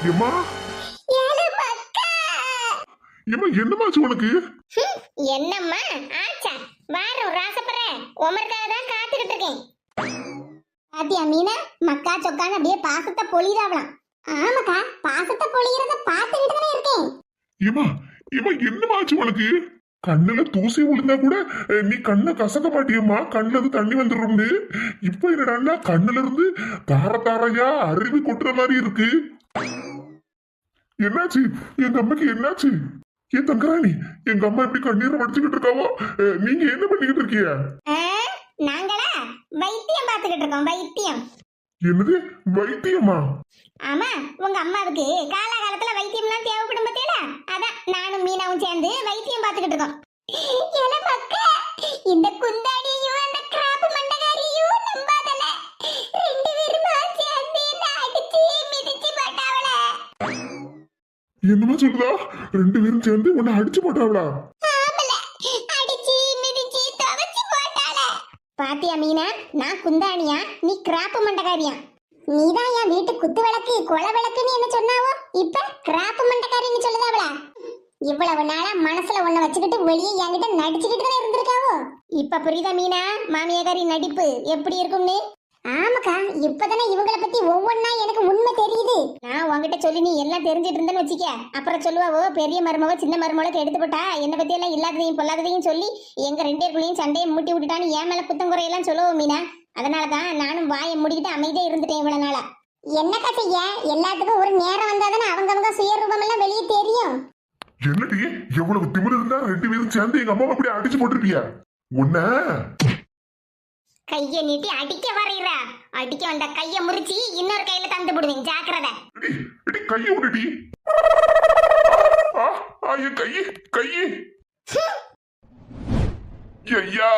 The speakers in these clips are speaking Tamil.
ஏமா ஏமா என்னமாச்சு உனக்கு? என்னம்மா ஆச்சா வாரம் ராசப்பற உமர்க்காக தான் காத்துக்கிட்டு இருக்கேன். பாத்தியா மீனா மக்கா சொக்கான்னு அப்படியே பாசத்தை பொழிதாவலாம். ஆமாக்கா பாசத்தை பொழியறத பாத்துக்கிட்டு தானே இருக்கேன். ஏமா ஏமா என்னமாச்சு உனக்கு? கண்ணுல தூசி விழுந்தா கூட நீ கண்ணை கசக்க மாட்டியம்மா, கண்ணுல இருந்து தண்ணி வந்துடும்னு. இப்ப என்னடா கண்ணுல இருந்து தார தாரையா அருவி கொட்டுற மாதிரி இருக்கு. என்னாச்சு? எங்க அம்மாக்கு என்னாச்சு? ஏன் தங்கராணி, எங்க அம்மா எப்படி கண்ணீரை வடிச்சுக்கிட்டு இருக்காவோ, நீங்க என்ன பண்ணிக்கிட்டு இருக்கீங்க? நாங்களா வைத்தியம் பாத்துக்கிட்டு இருக்கோம். வைத்தியம்? என்னது வைத்தியமா? ஆமா, உங்க அம்மாவுக்கு காலகாலத்துல வைத்தியம்லாம் தேவைப்படும் பத்தியல, அதான் நானும் மீனாவும் சேர்ந்து வைத்தியம் பாத்துக்கிட்டு இருக்கோம். இந்த குந்தாடியும் அந்த கிராப் மண்டகாரியும் நம்பாதல, ரெண்டு பேரும் சேர்ந்து அடிச்சு மிதிச்சு போட்டாவல. என்னமா சொல்றா? ரெண்டு பேரும் சேர்ந்து உன்னை அடிச்சு போட்டாவளா? அடிச்சு மிதிச்சு துவைச்சு போட்டால. பாத்தியா மீனா, நான் குந்தாணியா, நீ கிராப் மண்டகாரியா? நீதான் என் வீட்டு குத்து விளக்கு கொலை விளக்குன்னு என்ன சொன்னாவோ, இப்ப கிராப் மண்டகாரின்னு சொல்லுதாவளா? இவ்வளவு நாளா மனசுல ஒண்ண வச்சுக்கிட்டு வெளியே என்கிட்ட நடிச்சுக்கிட்டு தான் இருந்திருக்காவோ. இப்ப புரியுதா மீனா மாமியாரி நடிப்பு எப்படி இருக்கும்னு? ஆமாக்கா, இப்பதானே இவங்களை பத்தி ஒவ்வொன்னா எனக்கு உண்மை தெரியுது. நான் உங்ககிட்ட சொல்லி நீ எல்லாம் தெரிஞ்சிட்டு இருந்தேன்னு வச்சுக்க, அப்புறம் சொல்லுவாவோ பெரிய மருமவ சின்ன மருமவளுக்கு எடுத்து போட்டா என்னை பத்தி எல்லாம் இல்லாததையும் பொல்லாததையும் சொல்லி எங்க ரெண்டு பேருக்குள்ளேயும் சண்டையை மூட்டி விட்டுட்டான்னு என் மேல குத்தம் குறையெல்லாம் சொல்லுவோம் மீனா. அதனாலதான் நானும் வாயை மூடிக்கிட்டு அமைதியா இருந்துட்டேன் இவ்வளவு நாளா. என்னக்கா செய்ய, எல்லாத்துக்கும் ஒரு நேரம் வந்தாதானே அவங்க சுயரூபம் எல்லாம் வெளியே தெரியும். என்னடி எவ்வளவு திமிரு இருந்தா ரெண்டு பேரும் சேர்ந்து எங்க அம்மாவை அப்படி அடிச்சு போட்டிருப்பியா? உன்ன கைய நீட்டி அடிக்க வரையறா, அடிக்க வந்த கைய முறிச்சி இன்னொரு கையில தந்து போடுவேன், ஜாக்கிரதை. கைய விடுடி. என் கைய கைய ஐயா,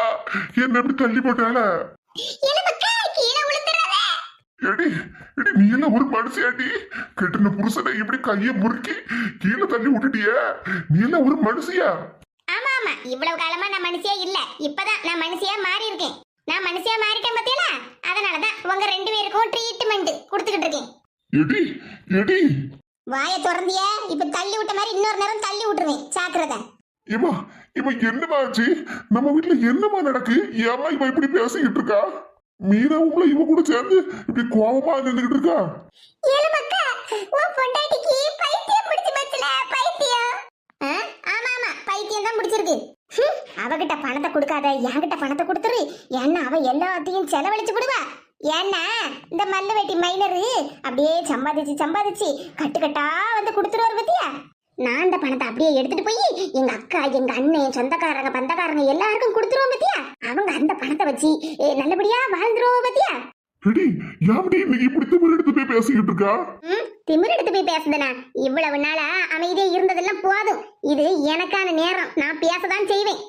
என்ன எப்படி தள்ளி போட்டால? எடி எடி, நீ எல்லாம் ஒரு மனுஷியாடி? கெட்டின புருஷனை இப்படி கைய முறுக்கி கீழே தள்ளி விட்டுட்டிய? நீ எல்லாம் ஒரு மனுஷியா? ஆமா ஆமா, இவ்வளவு காலமா நான் மனுஷியா இல்ல, இப்பதான் நான் மனுஷியா மாறி இருக்கேன். நான் மனுஷியா மாறிட்டேன் பத்தியல, அதனாலதான் உங்க ரெண்டு பேருக்கும் ட்ரீட்மெண்ட் கொடுத்துக்கிட்டு இருக்கேன். எடி எடி, வாய திறந்திய இப்ப தள்ளி விட்ட மாதிரி இன்னொரு நேரம் தள்ளி விட்டுருவேன், ஜாக்கிரதை. இவா இவ என்னமா ஆச்சு? நம்ம வீட்டுல என்னமா நடக்கு? ஏமா இவ இப்படி பேசிக்கிட்டு இருக்கா? மீனா உங்களை இவ கூட சேர்ந்து இப்படி கோபமா நின்றுகிட்டு இருக்கா? ஆமா ஆமா, பைத்தியம் தான் பிடிச்சிருக்கு. அவகிட்ட பணத்தை கொடுக்காத, என்கிட்ட பணத்தை கொடுத்துரு, ஏன்னா அவ எல்லாத்தையும் செலவழிச்சு விடுவா. ஏன்னா இந்த மல்லு வெட்டி மைனரு அப்படியே சம்பாதிச்சு சம்பாதிச்சு கட்டுக்கட்டா வந்து கொடுத்துருவாரு பத்தியா. நான் அந்த பணத்தை அப்படியே எடுத்துட்டு போய் எங்க அக்கா எங்க அண்ணன் சொந்தக்காரங்க பந்தக்காரங்க எல்லாருக்கும் கொடுத்துருவோம் பத்தியா. அவங்க அந்த பணத்தை வச்சு நல்லபடியா வாழ்ந்துருவோம் பத்தியா. பேசிக்கிட்டு இருக்கா? திமிர் எடுத்து போய் பேசுதனா? இவ்வளவு நாளா அமைதியா இருந்ததெல்லாம் போதும், இது எனக்கான நேரம், நான் பேசதான் செய்வேன்.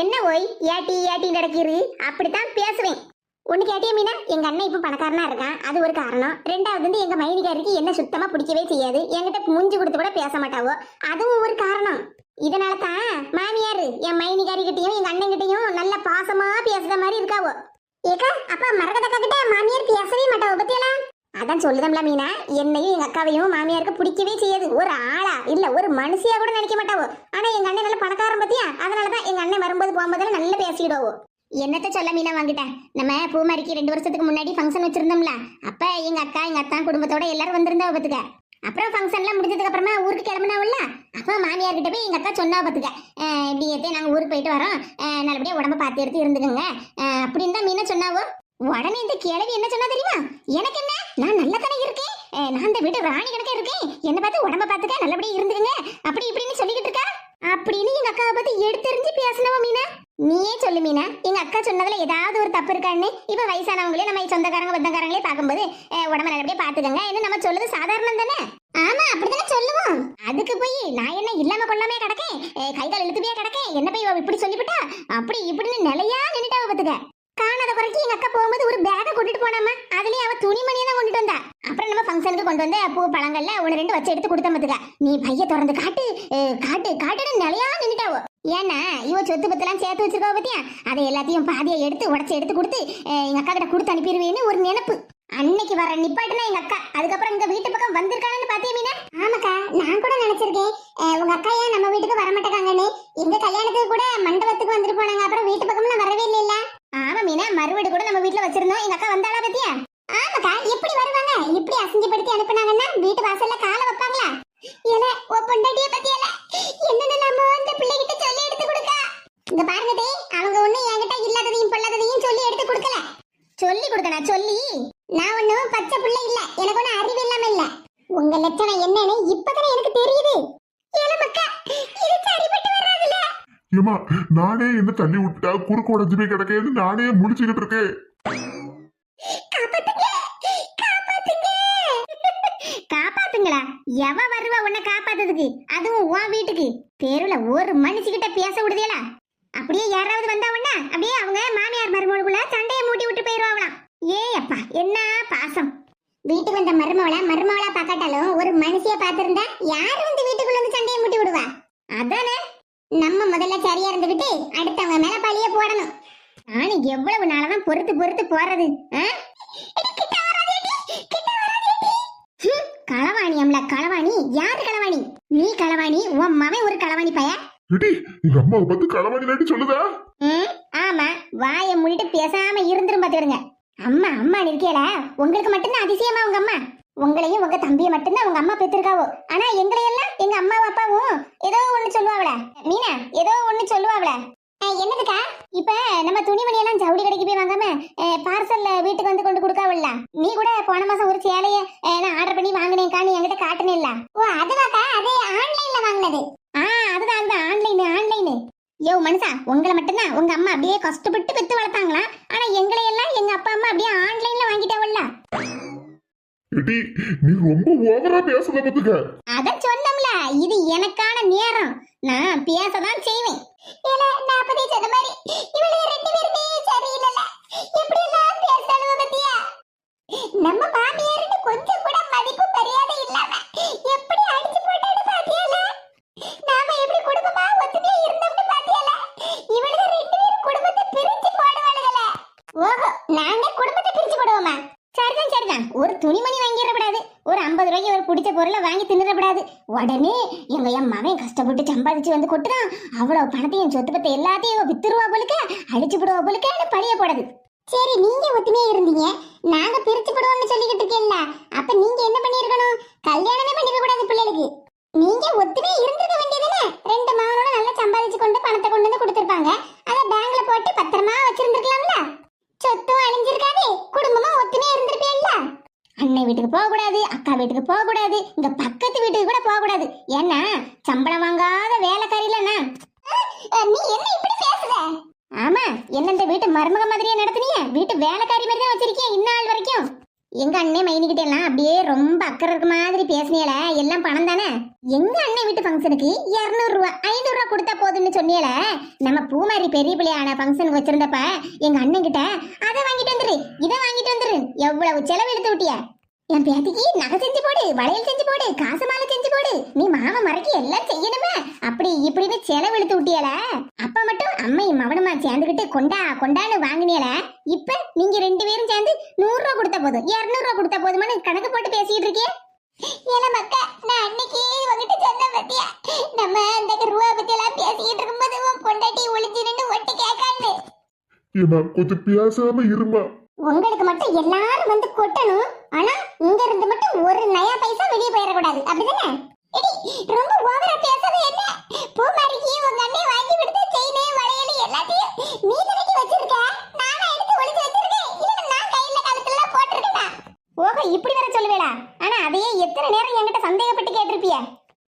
என்ன ஓய் ஏட்டி ஏட்டி நடக்கிரு? அப்படித்தான் பேசுவேன். ஒண்ணு கேட்டிய மீனா, எங்க அண்ணன் இப்ப பணக்காரனா இருக்கான், அது ஒரு காரணம். ரெண்டாவது வந்து எங்க மைனிகாரிக்கு என்ன சுத்தமா பிடிக்கவே செய்யாது, என்கிட்ட மூஞ்சி கொடுத்து கூட பேச மாட்டாவோ, அதுவும் ஒரு காரணம். இதனாலதான் மாமியாரு என் மைனிகாரி கிட்டையும் எங்க அண்ணன் கிட்டையும் நல்ல பாசமா பேசுற மாதிரி இருக்காவோ. ஏக்கா அப்பா மரகதக்கா கிட்ட மாமியார் பேசவே மாட்டாவோ பத்தியலா. அதான் சொல்லுதம்ல மீனா, என்னையும் எங்க அக்காவையும் மாமியாருக்கு பிடிக்கவே செய்யாது. ஒரு ஆளா இல்ல ஒரு மனுஷியா கூட நினைக்க மாட்டாவோ. ஆனா எங்க அண்ணன் நல்ல பணக்காரன் பத்தியா, அதனாலதான் எங்க அண்ணன் வரும்போது போகும்போதெல்லாம் நல்லா பேசிடுவோ. என்னத்த சொல்ல மீனா வாங்கிட்ட, நம்ம பூமாரிக்கு 2 வருஷத்துக்கு முன்னாடி ஃபங்க்ஷன் வச்சிருந்தோம்ல, அப்ப எங்க அக்கா எங்க அத்தான் குடும்பத்தோட எல்லாரும் வந்திருந்தா பத்துக்க. அப்புறம் ஃபங்க்ஷன்லாம் முடிஞ்சதுக்கு அப்புறமா ஊருக்கு கிளம்பினாவில்ல, அப்ப மாமியார் கிட்ட போய் எங்க அக்கா சொன்னா பத்துக்க, இப்படி நாங்க ஊருக்கு போயிட்டு வரோம், நல்லபடியா உடம்ப பார்த்து எடுத்து இருந்துக்கோங்க அப்படின்னு தான் மீனா சொன்னாவோ. உடனே இந்த கிழவி என்ன சொன்னா தெரியுமா? எனக்கு என்ன, நான் நல்லா தானே இருக்கேன், நான் இந்த வீட்டு ராணி கணக்கா இருக்கேன், என்ன பார்த்து உடம்ப பார்த்துக்க நல்லபடியா இருந்துக்கங்க அப்படி இப்படின்னு சொல்லிக்கிட்டு இருக்கா. அப்படின்னு எங்க அக்காவை பார்த்து எடுத்தெறிஞ்சு பேசினவோ மீனா. நீயே சொல்லு மீனா, எங்க அக்கா சொன்னதுல ஏதாவது ஒரு தப்பு இருக்கான்னு? இப்ப வயசானவங்களே நம்ம சொந்தக்காரங்க பந்தக்காரங்களே பார்க்கும்போது உடம்ப நல்லபடியா பாத்துக்கங்க என்ன நம்ம சொல்லுது சாதாரணம் தானே? ஆமா அப்படித்தானே சொல்லுவோம். அதுக்கு போய் நான் என்ன இல்லாம கொள்ளாமே கிடக்கேன், கைகால் இழுத்துபியா கிடக்கேன், என்ன போய் இப்படி சொல்லிவிட்டா அப்படி இப்படின்னு நிலையா நின்னுட்டாவ பாத்துக்க. காணாத குறைக்கு எங்க அக்கா போகும்போது ஒரு பேக கொண்டுட்டு போனாமா, அதுலயே அவ துணிமணியை தான் கொண்டுட்டு வந்தா. அப்புறம் நம்ம ஃபங்க்ஷனுக்கு கொண்டு வந்த பூ பழங்கள்ல 1-2 வச்சு எடுத்து கொடுத்த பாத்துக்க. நீ பைய திறந்து காட்டு காட்டு காட்டுன்னு நிலையா நின்னுட்டாவோ. ஏன்னா இவ சொத்து பத்தெல்லாம் சேர்த்து வச்சிருக்கா பத்தியா, அதை எல்லாத்தையும் பாதியை எடுத்து உடச்சு எடுத்து கொடுத்து எங்க அக்கா கிட்ட கொடுத்து அனுப்பிடுவேன்னு ஒரு நினைப்பு. அன்னைக்கு வர நிப்பாட்டுனா எங்க அக்கா, அதுக்கப்புறம் இங்க வீட்டு பக்கம் வந்திருக்கானு பாத்தியா மீனா? ஆமாக்கா, நான் கூட நினைச்சிருக்கேன் உங்க அக்கா ஏன் நம்ம வீட்டுக்கு வர மாட்டேங்காங்கன்னு. எங்க கல்யாணத்துக்கு கூட மண்டபத்துக்கு வந்துட்டு போனாங்க, அப்புறம் வீட்டு பக்கம்லாம் வரவே இல்ல. ஆமா மீனா, மறுவீடு கூட நம்ம வீட்டுல வச்சிருந்தோம், எங்க அக்கா வந்தாளா பத்தியா? ஆமாக்கா, எப்படி வருவாங்க? இப்படி அசிங்கப்படுத்தி அனுப்புனாங்கன்னா வீட்டு வாசல்ல காலை வைப்பாங்களா? ஏல ஓ பொண்டாட்டிய பத்தியல என்னென்னலாமோ அந்த பிள்ளைகிட்ட சொல்லி எடுத்து கொடுக்கா. இங்க பாருங்க டே, அவங்க ஒண்ணு என்கிட்ட இல்லாததையும் பொல்லாததையும் சொல்லி எடுத்து கொடுக்கல. சொல்லி கொடுக்கணா சொல்லி? நான் ஒண்ணும் பச்சை பிள்ளை இல்ல, எனக்கு ஒண்ணு அறிவு இல்லாம இல்ல. உங்க லட்சணம் என்னன்னு இப்பதானே எனக்கு தெரியுது. ஏல மக்கா, இது சரிப்பட்டு வராதுல. ஏமா நானே என்ன தள்ளி விட்டுட்டா குறுக்கு உடஞ்சு போய் கிடக்கேன்னு நானே முடிச்சுக்கிட்டு இருக்கேன். காப்பாத்துங்க, காப்பாத்துங்க. காப்பாத்துங்களா? எவ வருவா உன்னை காப்பாத்துறதுக்கு? அதுவும் உன் வீட்டுக்கு தெருவுல ஒரு மனுஷிக்கிட்ட பேச விடுதியலா? அப்படியே யாராவது வந்தா உடனே அப்படியே அவங்க மாமியார் மருமகளுக்குள்ள சண்டையை மூட்டி விட்டு போயிருவாங்களாம். ஏ அப்பா, என்ன பாசம்! வீட்டுக்கு வந்த மருமவளா பார்க்காட்டாலும் ஒரு மனுஷிய பார்த்திருந்தா யாரு வந்து வீட்டுக்குள்ள வந்து சண்டையை மூட்டி விடுவா? அதானே நம்ம முதல்ல சரியா இருந்துகிட்டு அடுத்தவங்க மேல பழிய போடணும். நானும் எவ்வளவு நாளதான் பொறுத்து பொறுத்து போறது. களவாணி அம்ல, களவாணி? யாரு களவாணி? நீ களவாணி, உன் மவன் ஒரு களவாணி பைய. ஏடி எங்க அம்மாவை பார்த்து களவாணி நாட்டி சொல்லுதா? ஆமா, வாயை மூடிட்டு பேசாம இருந்துரும் பாத்துடுங்க. அம்மா அம்மா இருக்கேல, உங்களுக்கு மட்டும்தான் அதிசயமா உங்க அம்மா. உங்களையும் உங்க தம்பியை மட்டும்தான் உங்க அம்மா பெற்றிருக்காவோ. ஆனா எங்களையெல்லாம் எங்க அம்மாவும் அப்பாவும் ஏதோ ஒண்ணு சொல்லுவாவல. மீனா, ஏதோ ஒண்ணு சொல்லுவாவல. என்னதுக்கா? இப்ப நம்ம துணிமணி எல்லாம் ஜவுளி கடைக்கு போய் வாங்காம பார்சல்ல வீட்டுக்கு வந்து கொண்டு கொடுக்காவல்ல. நீ கூட போன மாசம் ஒரு சேலைய நான் ஆர்டர் பண்ணி வாங்கினேன், என்கிட்ட காட்டுனேல்ல. ஓ அதுவாக்கா, அது ஆன்லைன்ல வாங்கினது. அதுதான் ஆன்லைன். யோ மனுஷா, உங்களை மட்டும்தான் உங்க அம்மா அப்படியே கஷ்டப்பட்டு பெத்து வளர்த்தாங்களா? ஆனா எங்களை எல்லாம் எங்க அப்பா அம்மா அப்படியே ஆன்லைன்ல வாங்கிட்டாவல்ல. ஏடி நீ ரொம்ப ஓவரா பேசுத பத்துக்க. அத சொன்னோம்ல, இது எனக்கான நேரம், நான் பேசதான் செய்வேன். ஏல நான் அப்பதே சொன்ன மாதிரி இவளே ரெண்டு பேருமே சரியில்லை. எப்படி எல்லாம் பேசறவ பத்தியா? நம்ம மாமியாருக்கு கொஞ்சம் கூட மதிப்பு மரியாதை இல்லாம எப்படி அடிச்சு போட்டான்னு பாத்தியால? நாம எப்படி குடும்பமா ஒத்துமையா இருந்தோம்னு பாத்தியால? இவளுங்க ரெண்டு பேரும் குடும்பத்தை பிரிச்சு போடுவாளுகள. ஓஹோ, நாங்க குடும்பத்தை பிரிச்சு போடுவோமா? சரிதான், ஒரு துணிமணி வாங்கிடக்கூடாது, ஒரு 50 ரூபாய்க்கு ஒரு பிடிச்ச பொருளை வாங்கி தின்னுடக்கூடாது. உடனே என் மகன் கஷ்டப்பட்டு சம்பாதிச்சு வந்து கொட்டுறான், அவ்வளவு பணத்தையும் சொத்து பத்தை எல்லாத்தையும் வித்துருவா போலுக்க, அழிச்சு போடுவா போலுக்கன்னு பழிய போடுது. சரி, நீங்க ஒத்துமையா இருந்தீங்க, நாங்க பிரிச்சு போடுவோம்னு சொல்லிக்கிட்டு இருக்கேன்ல, அப்ப நீங்க என்ன பண்ணிருக்கணும்? கல்யாணமே பண்ணிக்க கூடாது பிள்ளைகளுக்கு. நீங்க ஒத்துமையா இருந்திருக்க வேண்டியதுன்னு. ரெண்டு மகனோட நல்லா சம்பாதிச்சு கொண்டு பணத்தை கொண்டு வந்து கொடுத்திருப்பாங்க, அதை பேங்க்ல போட்டு பத்திரமா வச்சிருந்திருக்கலாம்ல. சொத்தும் அழிஞ்சிருக்காது, குடும்பமா ஒத்துமையா இருந்திருப்பேன்ல. அண்ணன் வீட்டுக்கு போக கூடாது, அக்கா வீட்டுக்கு போக கூடாது, இங்க பக்கத்து வீட்டுக்கு கூட போக கூடாது. ஏன்னா சம்பளம் வாங்காத வேலைக்காரியில நான். நீ என்ன இப்படி பேசுற? ஆமா, என்ன இந்த வீட்டு மருமக மாதிரியே நடத்துனீங்க, வீட்டு வேலைக்காரி மாதிரி தான் வச்சிருக்கீங்க இந்நாள் வரைக்கும். எங்க அண்ணன் மைனிக்கிட்ட எல்லாம் அப்படியே ரொம்ப அக்கறை இருக்க மாதிரி பேசினியல, எல்லாம் பணம் தானே. எங்க அண்ணன் வீட்டு ஃபங்க்ஷனுக்கு 200 ரூபா 500 ரூபா கொடுத்தா போதுன்னு சொன்னியல. நம்ம பூமாரி பெரிய பிள்ளையான ஃபங்க்ஷனுக்கு வச்சிருந்தப்ப எங்க அண்ணன் கிட்ட அதை வாங்கிட்டு வந்துரு, இதை வாங்கிட்டு வந்துரு, எவ்வளவு செலவு எடுத்து விட்டிய. என் பேத்திக்கு நகை செஞ்சு போடு, வளையல் செஞ்சு போடு, காசு மாலை செஞ்சு போடு, நீ மாமா மறைக்கு எல்லாம் செய்யணுமே, அப்படி இப்படின்னு செலவு எடுத்து விட்டியல. அப்ப மட்டும் அம்மையும் மவனுமா சேர்ந்துகிட்டு கொண்டான்னு வாங்கினியல. இப்ப நீங்க ரெண்டு பேரும் சேர்ந்து 100 ரூபா கொடுத்தா போதும், 200 ரூபா கொடுத்தா போதுமான்னு கணக்கு போட்டு பேசிட்டு இருக்கே. ஏல மக்கா, நான் அன்னைக்கு உங்ககிட்ட சொன்ன பத்தியா, நம்ம அந்த ரூபா பத்தி எல்லாம் பேசிட்டு இருக்கும்போது உன் பொண்டாட்டி ஒளிஞ்சு நின்று ஒட்டி கேட்கான்னு. ஏமா கொஞ்சம் பேசாம இருமா. உங்களுக்கு மட்டும் எல்லாரும் வந்து கொட்டணும், ஆனா இங்க இருந்து மட்டும் ஒரு நயா பைசா வெளியே போயிடக்கூடாது, அப்படிதானே? ரொம்ப ஓவரா பேசாத. என்ன பூமாரிக்கு உங்க அண்ணே வாங்கி கொடுத்த செயின் வளையல் எல்லாத்தையும் நீ தனக்கு வச்சிருக்க, நானா எடுத்து ஒளிச்சு வச்சிருக்கேன், இல்ல நான் கையில கழுத்துல போட்டிருக்கேனா? ஓஹோ, இப்படி வர சொல்லுவேடா. ஆனா அதையே எத்தனை நேரம் என்கிட்ட சந்தேகப்பட்டு கேட்டிருப்பிய.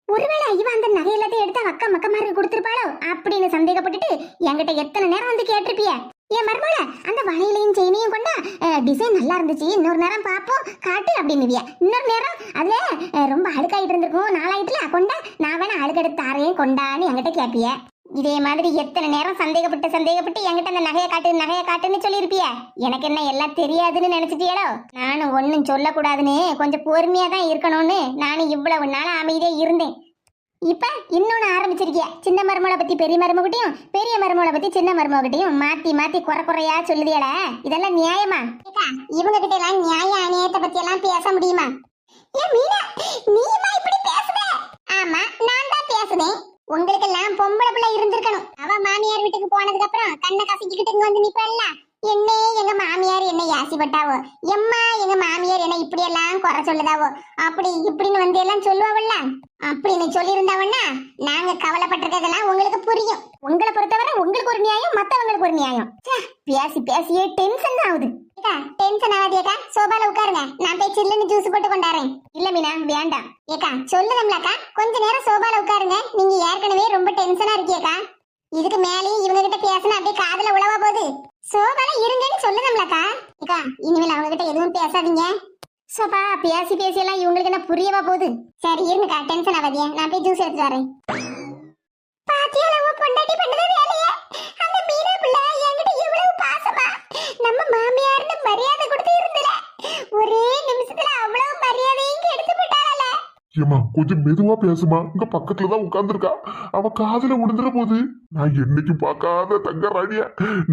ஒருவேளை இவன் அந்த நகை எல்லாத்தையும் எடுத்து அக்கா மக்கமாருக்கு கொடுத்துருப்பாளோ அப்படின்னு சந்தேகப்பட்டுட்டு என்கிட்ட எத்தனை நேரம் வந்து கேட்டிருப்பிய. ஏன் மருமகள, அந்த வளையலையும் செயினையும் கொண்டா டிசைன் நல்லா இருந்துச்சு, இன்னொரு நேரம் பாப்போம் காட்டு அப்படின்னுவியா. இன்னொரு நேரம் அதுல ரொம்ப அழுக்காயிட்டு இருந்திருக்கும், நாளாயிட்டுல கொண்டா நான் வேணா அழுக்கெடுத்து தாரையும் கொண்டான்னு என்கிட்ட கேட்பிய. இதே மாதிரி எத்தனை நேரம் சந்தேகப்பட்டு என்கிட்ட அந்த நகையை காட்டுன்னு சொல்லியிருப்பிய. எனக்கு என்ன எல்லாம் தெரியாதுன்னு நினைச்சிட்டியோ? நானும் ஒன்னும் சொல்லக்கூடாதுன்னு கொஞ்சம் பொறுமையா தான் இருக்கணும்னு நானும் இவ்வளவு நாளா அமைதியா இருந்தேன். இப்ப இன்னொன்னு ஆரம்பிச்சிருக்கிய, சின்ன மருமகளை பத்தி பெரிய மருமகிட்டையும், பெரிய மருமகளை பத்தி சின்ன மருமகிட்டையும் மாத்தி குறையா சொல்லுதியல. இதெல்லாம் நியாயமா? இவங்க கிட்ட எல்லாம் நியாயம் எல்லாம் பேச முடியுமா? ஏ மீனா, நீமா இப்படி பேசுற? ஆமா, நான் தான் பேசுறேன். உங்களுக்கு எல்லாம் பொம்பளை பிள்ளை இருந்திருக்கணும். அவ மாமியார் வீட்டுக்கு போனதுக்கு அப்புறம் கண்ணை கசக்கிக்கிட்டு இங்க வந்து நிப்பல்ல. என்ன எங்க மாமியார் என்ன யாசிப்பட்டாவோ, எம்மா எங்க மாமியார் என்ன இப்படி எல்லாம் குறை சொல்லுதாவோ, அப்படி இப்படின்னு வந்து எல்லாம் சொல்லுவாவல்ல. அப்படின்னு சொல்லியிருந்தாவன்னா நாங்க கவலைப்பட்டிருக்கதெல்லாம் உங்களுக்கு புரியும். உங்களை பொறுத்தவரை உங்களுக்கு ஒரு நியாயம், மத்தவங்களுக்கு ஒரு நியாயம். பேசி பேசியே டென்ஷன் ஆகுது. டென்ஷன் ஆகாதேக்கா, சோபால உட்காருங்க, நான் போய் சில்லுன்னு ஜூஸ் போட்டு கொண்டாறேன். இல்ல மீனா, வேண்டாம். ஏக்கா சொல்லுதம்லக்கா, கொஞ்ச நேரம் சோபால உட்காருங்க. நீங்க ஏற்கனவே ரொம்ப டென்ஷனா இருக்கியக்கா. இதுக்கு மேலேயும் இவங்க கிட்ட பேசினா அப்படியே காதுல உழவா போகுது. சோபால இருங்கன்னு சொல்லுதம்லக்கா. ஏக்கா இனிமேல் அவங்க கிட்ட எதுவும் பேசாதீங்க. சோபா பேசி பேசி எல்லாம் இவங்களுக்கு என்ன புரியவா போகுது? சரி இருங்கக்கா, டென்ஷன் ஆகாதீங்க, நான் போய் ஜூஸ் எடுத்து வரேன். பாத்தியால உன் பொண்டாட்டி பண்ணத வேலையே. அந்த மீனா பிள்ளை என்கிட்ட இவ்வளவு பாசமா நம்ம மாமியார்னு மரியாதை கொடுத்து இருந்தல, ஒரே நிமிஷத்துல அவ்வளவு மரியாதையும் கெடுத்து போட்டாளல. ஏமா கொஞ்சம் மெதுவா பேசுமா, இங்க பக்கத்துலதான் உட்கார்ந்துருக்கா, அவ காதுல விழுந்துற போது. நான் என்னைக்கு பார்க்காத தங்க ராணிய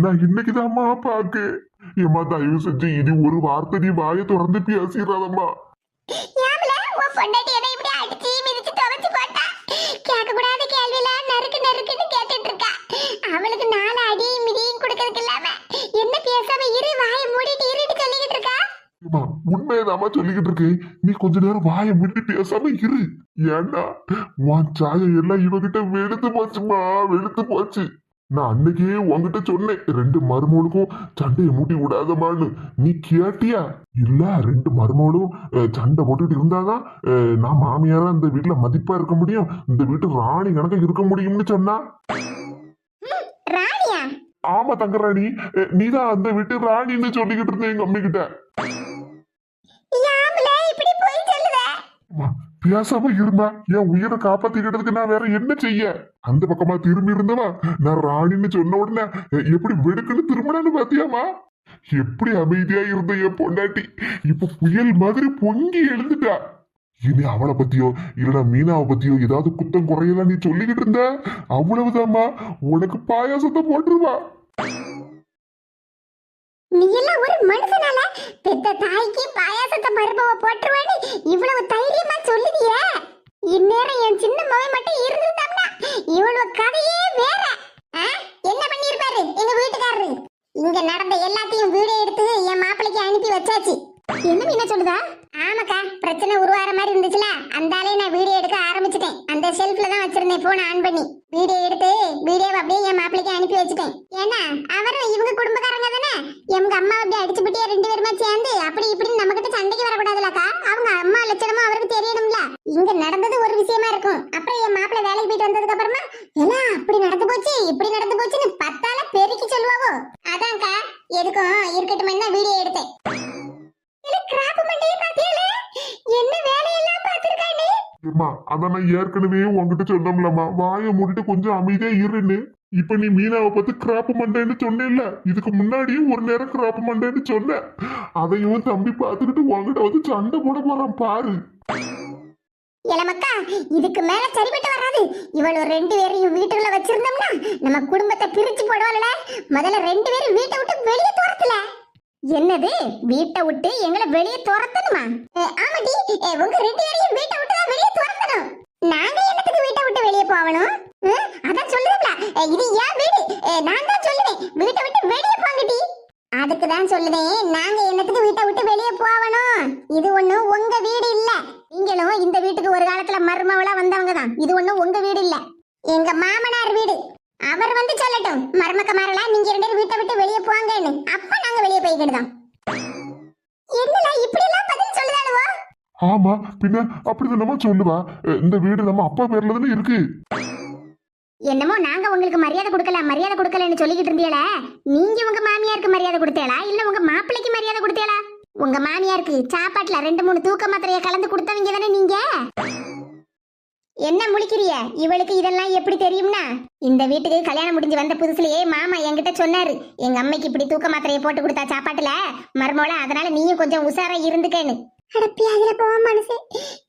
நான் இன்னைக்குதாம்மா பாக்கு. ஏமா தயவு செஞ்சு இது ஒரு வார்த்தை நீ வாயை திறந்து பேசிடாதம்மா. யாமல உன் பொண்டாட்டி எதை இப்படி அடிச்சு மிதிச்சு துவைச்சு போட்டா? கேட்க கூடாத கேள்வியில நறுக்கு நறுக்குன்னு கேட்டுட்டு இருக்கா. அவளுக்கு 4 அடி மிதியும் கொடுக்கறதுக்கு இல்லாம என்ன பேசாம இரு, வாயை மூடிட்டு இருன்னு சொல்லிக்கிட்டு இருக்கா. ஏமா உண்மையதாம்மா சொல்லிக்கிட்டு இருக்கேன், நீ கொஞ்ச நேரம் வாயை மூடி பேசாம இரு. ஏன்னா உன் சாயம் எல்லாம் இவகிட்ட வெளுத்து போச்சுமா, வெளுத்து போச்சு. நான் அன்னைக்கே உன்கிட்ட சொன்னேன் 2 மருமகளுக்கும் சண்டையை மூட்டி விடாதமான்னு. நீ கேட்டியா? இல்ல 2 மருமகளும் சண்டை போட்டுட்டு இருந்தாதான் நான் மாமியாரா இந்த வீட்டுல மதிப்பா இருக்க முடியும், இந்த வீட்டு ராணி கணக்க இருக்க முடியும்னு சொன்னா. ராணியா? ஆமா தங்கராணி, நீதான் அந்த வீட்டு ராணின்னு சொல்லிக்கிட்டு இருந்த எங்க அம்மி கிட்ட. யாமல இப்படி போய் சொல்லுத? பேசாம இருந்தா என் உயிரை காப்பாத்திக்கிட்டதுக்கு நான் வேற என்ன செய்ய? அந்த பக்கமா திரும்பி இருந்தவா நான் ராணின்னு சொன்ன உடனே எப்படி வெடுக்குன்னு திரும்பினான்னு பாத்தியாமா? எப்படி அமைதியா இருந்த என் பொண்டாட்டி இப்ப புயல் மாதிரி பொங்கி எழுந்துட்டா. இனி அவளை பத்தியோ இல்லடா மீனாவை பத்தியோ ஏதாவது குத்தம் குறையலாம் நீ சொல்லிக்கிட்டு இருந்த, அவ்வளவுதாம்மா, உனக்கு பாயாசத்தை போட்டுருவா. நீ எல்லாம் ஒரு மனுஷனால பெத்த தாய்க்கு பாயாசத்தை மருமவ போட்டுருவான்னு இவ்வளவு தைரியமா சொல்லுதிய. இந்நேரம் என் சின்ன மகன் மட்டும் இருந்திருந்தாம்னா இவ்வளவு கதையே வேற. என்ன பண்ணிருப்பாரு எங்க வீட்டுக்காரரு? இங்க நடந்த எல்லாத்தையும் வீடியோ எடுத்து என் மாப்பிளைக்கு அனுப்பி வச்சாச்சு. என்ன மீனா சொல்லுதா? ஆமாக்கா, பிரச்சனை உருவாற மாதிரி இருந்துச்சுல, அந்தாலே நான் வீடியோ எடுக்க ஆரம்பிச்சிட்டேன். அந்த செல்ஃப்ல தான் வச்சிருந்தேன் போன் ஆன் பண்ணி. வீடியோ எடுத்து வீடியோவை அப்படியே என் மாப்பிளைக்கு அனுப்பி வச்சுட்டேன். ஏன்னா அவரும் இவங்க குடும்பக்காரங்க தானே, எங்க அம்மா அப்படி அடிச்சுபிட்டியா 2 பேருமா சேர்ந்து அப்படி இப்படின்னு நம்ம கிட்ட சண்டைக்கு வரக்கூடாதுலக்கா. அவங்க அம்மா லட்சணமும் அவருக்கு தெரியணும்ல. இங்க நடந்தது ஒரு விஷயமா இருக்கும், அப்புறம் என் மாப்பிள்ளை வேலைக்கு போயிட்டு வந்ததுக்கு அப்புறமா எல்லாம் அப்படி நடந்து போச்சு இப்படி நடந்து போச்சுன்னு 10ஆல பெருக்கி சொல்லுவாவோ. அதான்க்கா எதுக்கும் இருக்கட்டும் தான் வீடியோ எடுத்தேன். என்ன வேலையெல்லாம் பார்த்திருக்கானே? அத நான் ஏற்கனவே உன்கிட்ட சொன்னோம்லம்மா, வாயை மூடிட்டு கொஞ்சம் அமைதியா இருன்னு. இப்ப நீ மீனாவை பார்த்து கிராப் மண்டேன்னு சொன்னேன்ல, இதுக்கு முன்னாடியும் ஒரு நேரம் கிராப் மண்டேன்னு சொன்ன. அதையும் தம்பி பார்த்துக்கிட்டு உன்கிட்ட வந்து சண்டை போட போறான் பாரு. இளமக்கா, இதுக்கு மேல சரிபட்டு வராது. இவளோ 2 பேரையும் வீட்டுக்குள்ள வச்சிருந்தோம்னா நம்ம குடும்பத்தை பிரிச்சு போடுவாள்ல. முதல்ல 2 பேரும் வீட்டை விட்டு வெளியே துரத்துல. என்னது வீட்டை விட்டு எங்களை வெளியே துரத்தணுமா? ஆமாடி, உங்க 2 பேரையும் வீட்டை விட்டு தான் வெளியே துரத்தணும். நாங்க என்னத்துக்கு வீட்டை விட்டு வெளியே போகணும்? அதான் சொல்லுறீங்களா, இது ஏன் வீடு, நான் தான் சொல்லுவேன் வீட்டை விட்டு வெளியே போங்கடி. அதுக்கு தான் சொல்லுவேன், நாங்க என்னத்துக்கு வீட்டை விட்டு வெளியே போகணும்? இது ஒண்ணும் உங்க வீடு இல்ல. நீங்களும் இந்த வீட்டுக்கு ஒரு காலத்துல மருமவளா வந்தவங்க தான். இது ஒண்ணும் உங்க வீடு இல்ல, எங்க மாமனார் வீடு. அவர் வந்து சொல்லட்டும், மருமக்கமாரெல்லாம் நீங்க 2 பேரும் வீட்டை விட்டு வெளியே போங்கன்னு. அப்ப நாங்க வெளியே போய்க்கிடுதோம். என்னல இப்படி எல்லாம் பதில் சொல்லுதாளுவோ? ஆமா பின்ன அப்படிதான் சொல்லுவா. இந்த வீடு நம்ம அப்பா பேர்ல தானே இருக்கு. என்னமோ நாங்க உங்களுக்கு மரியாதை கொடுக்கலன்னு சொல்லிக்கிட்டு இருந்தீங்களா? நீங்க உங்க மாமியாருக்கு மரியாதை கொடுத்தீங்களா இல்ல உங்க மாப்பிள்ளைக்கு மரியாதை கொடுத்தீங்களா? உங்க மாமியாருக்கு சாப்பாட்டுல 2-3 தூக்க மாத்திரையை கலந்து கொடுத்தவங்க தானே நீங்க. என்ன முழிக்கிறிய? இவளுக்கு இதெல்லாம் எப்படி தெரியும்னா, இந்த வீட்டுக்கு கல்யாணம் முடிஞ்சு வந்த புதுசுலயே மாமா என்கிட்ட சொன்னாரு, எங்க அம்மைக்கு இப்படி தூக்க மாத்திரையை போட்டு கொடுத்தா சாப்பாட்டுல மருமோள, அதனால நீயும் கொஞ்சம் உஷாரா இருந்துக்கேன்னு. அடப்பி அதுல போக மனசு,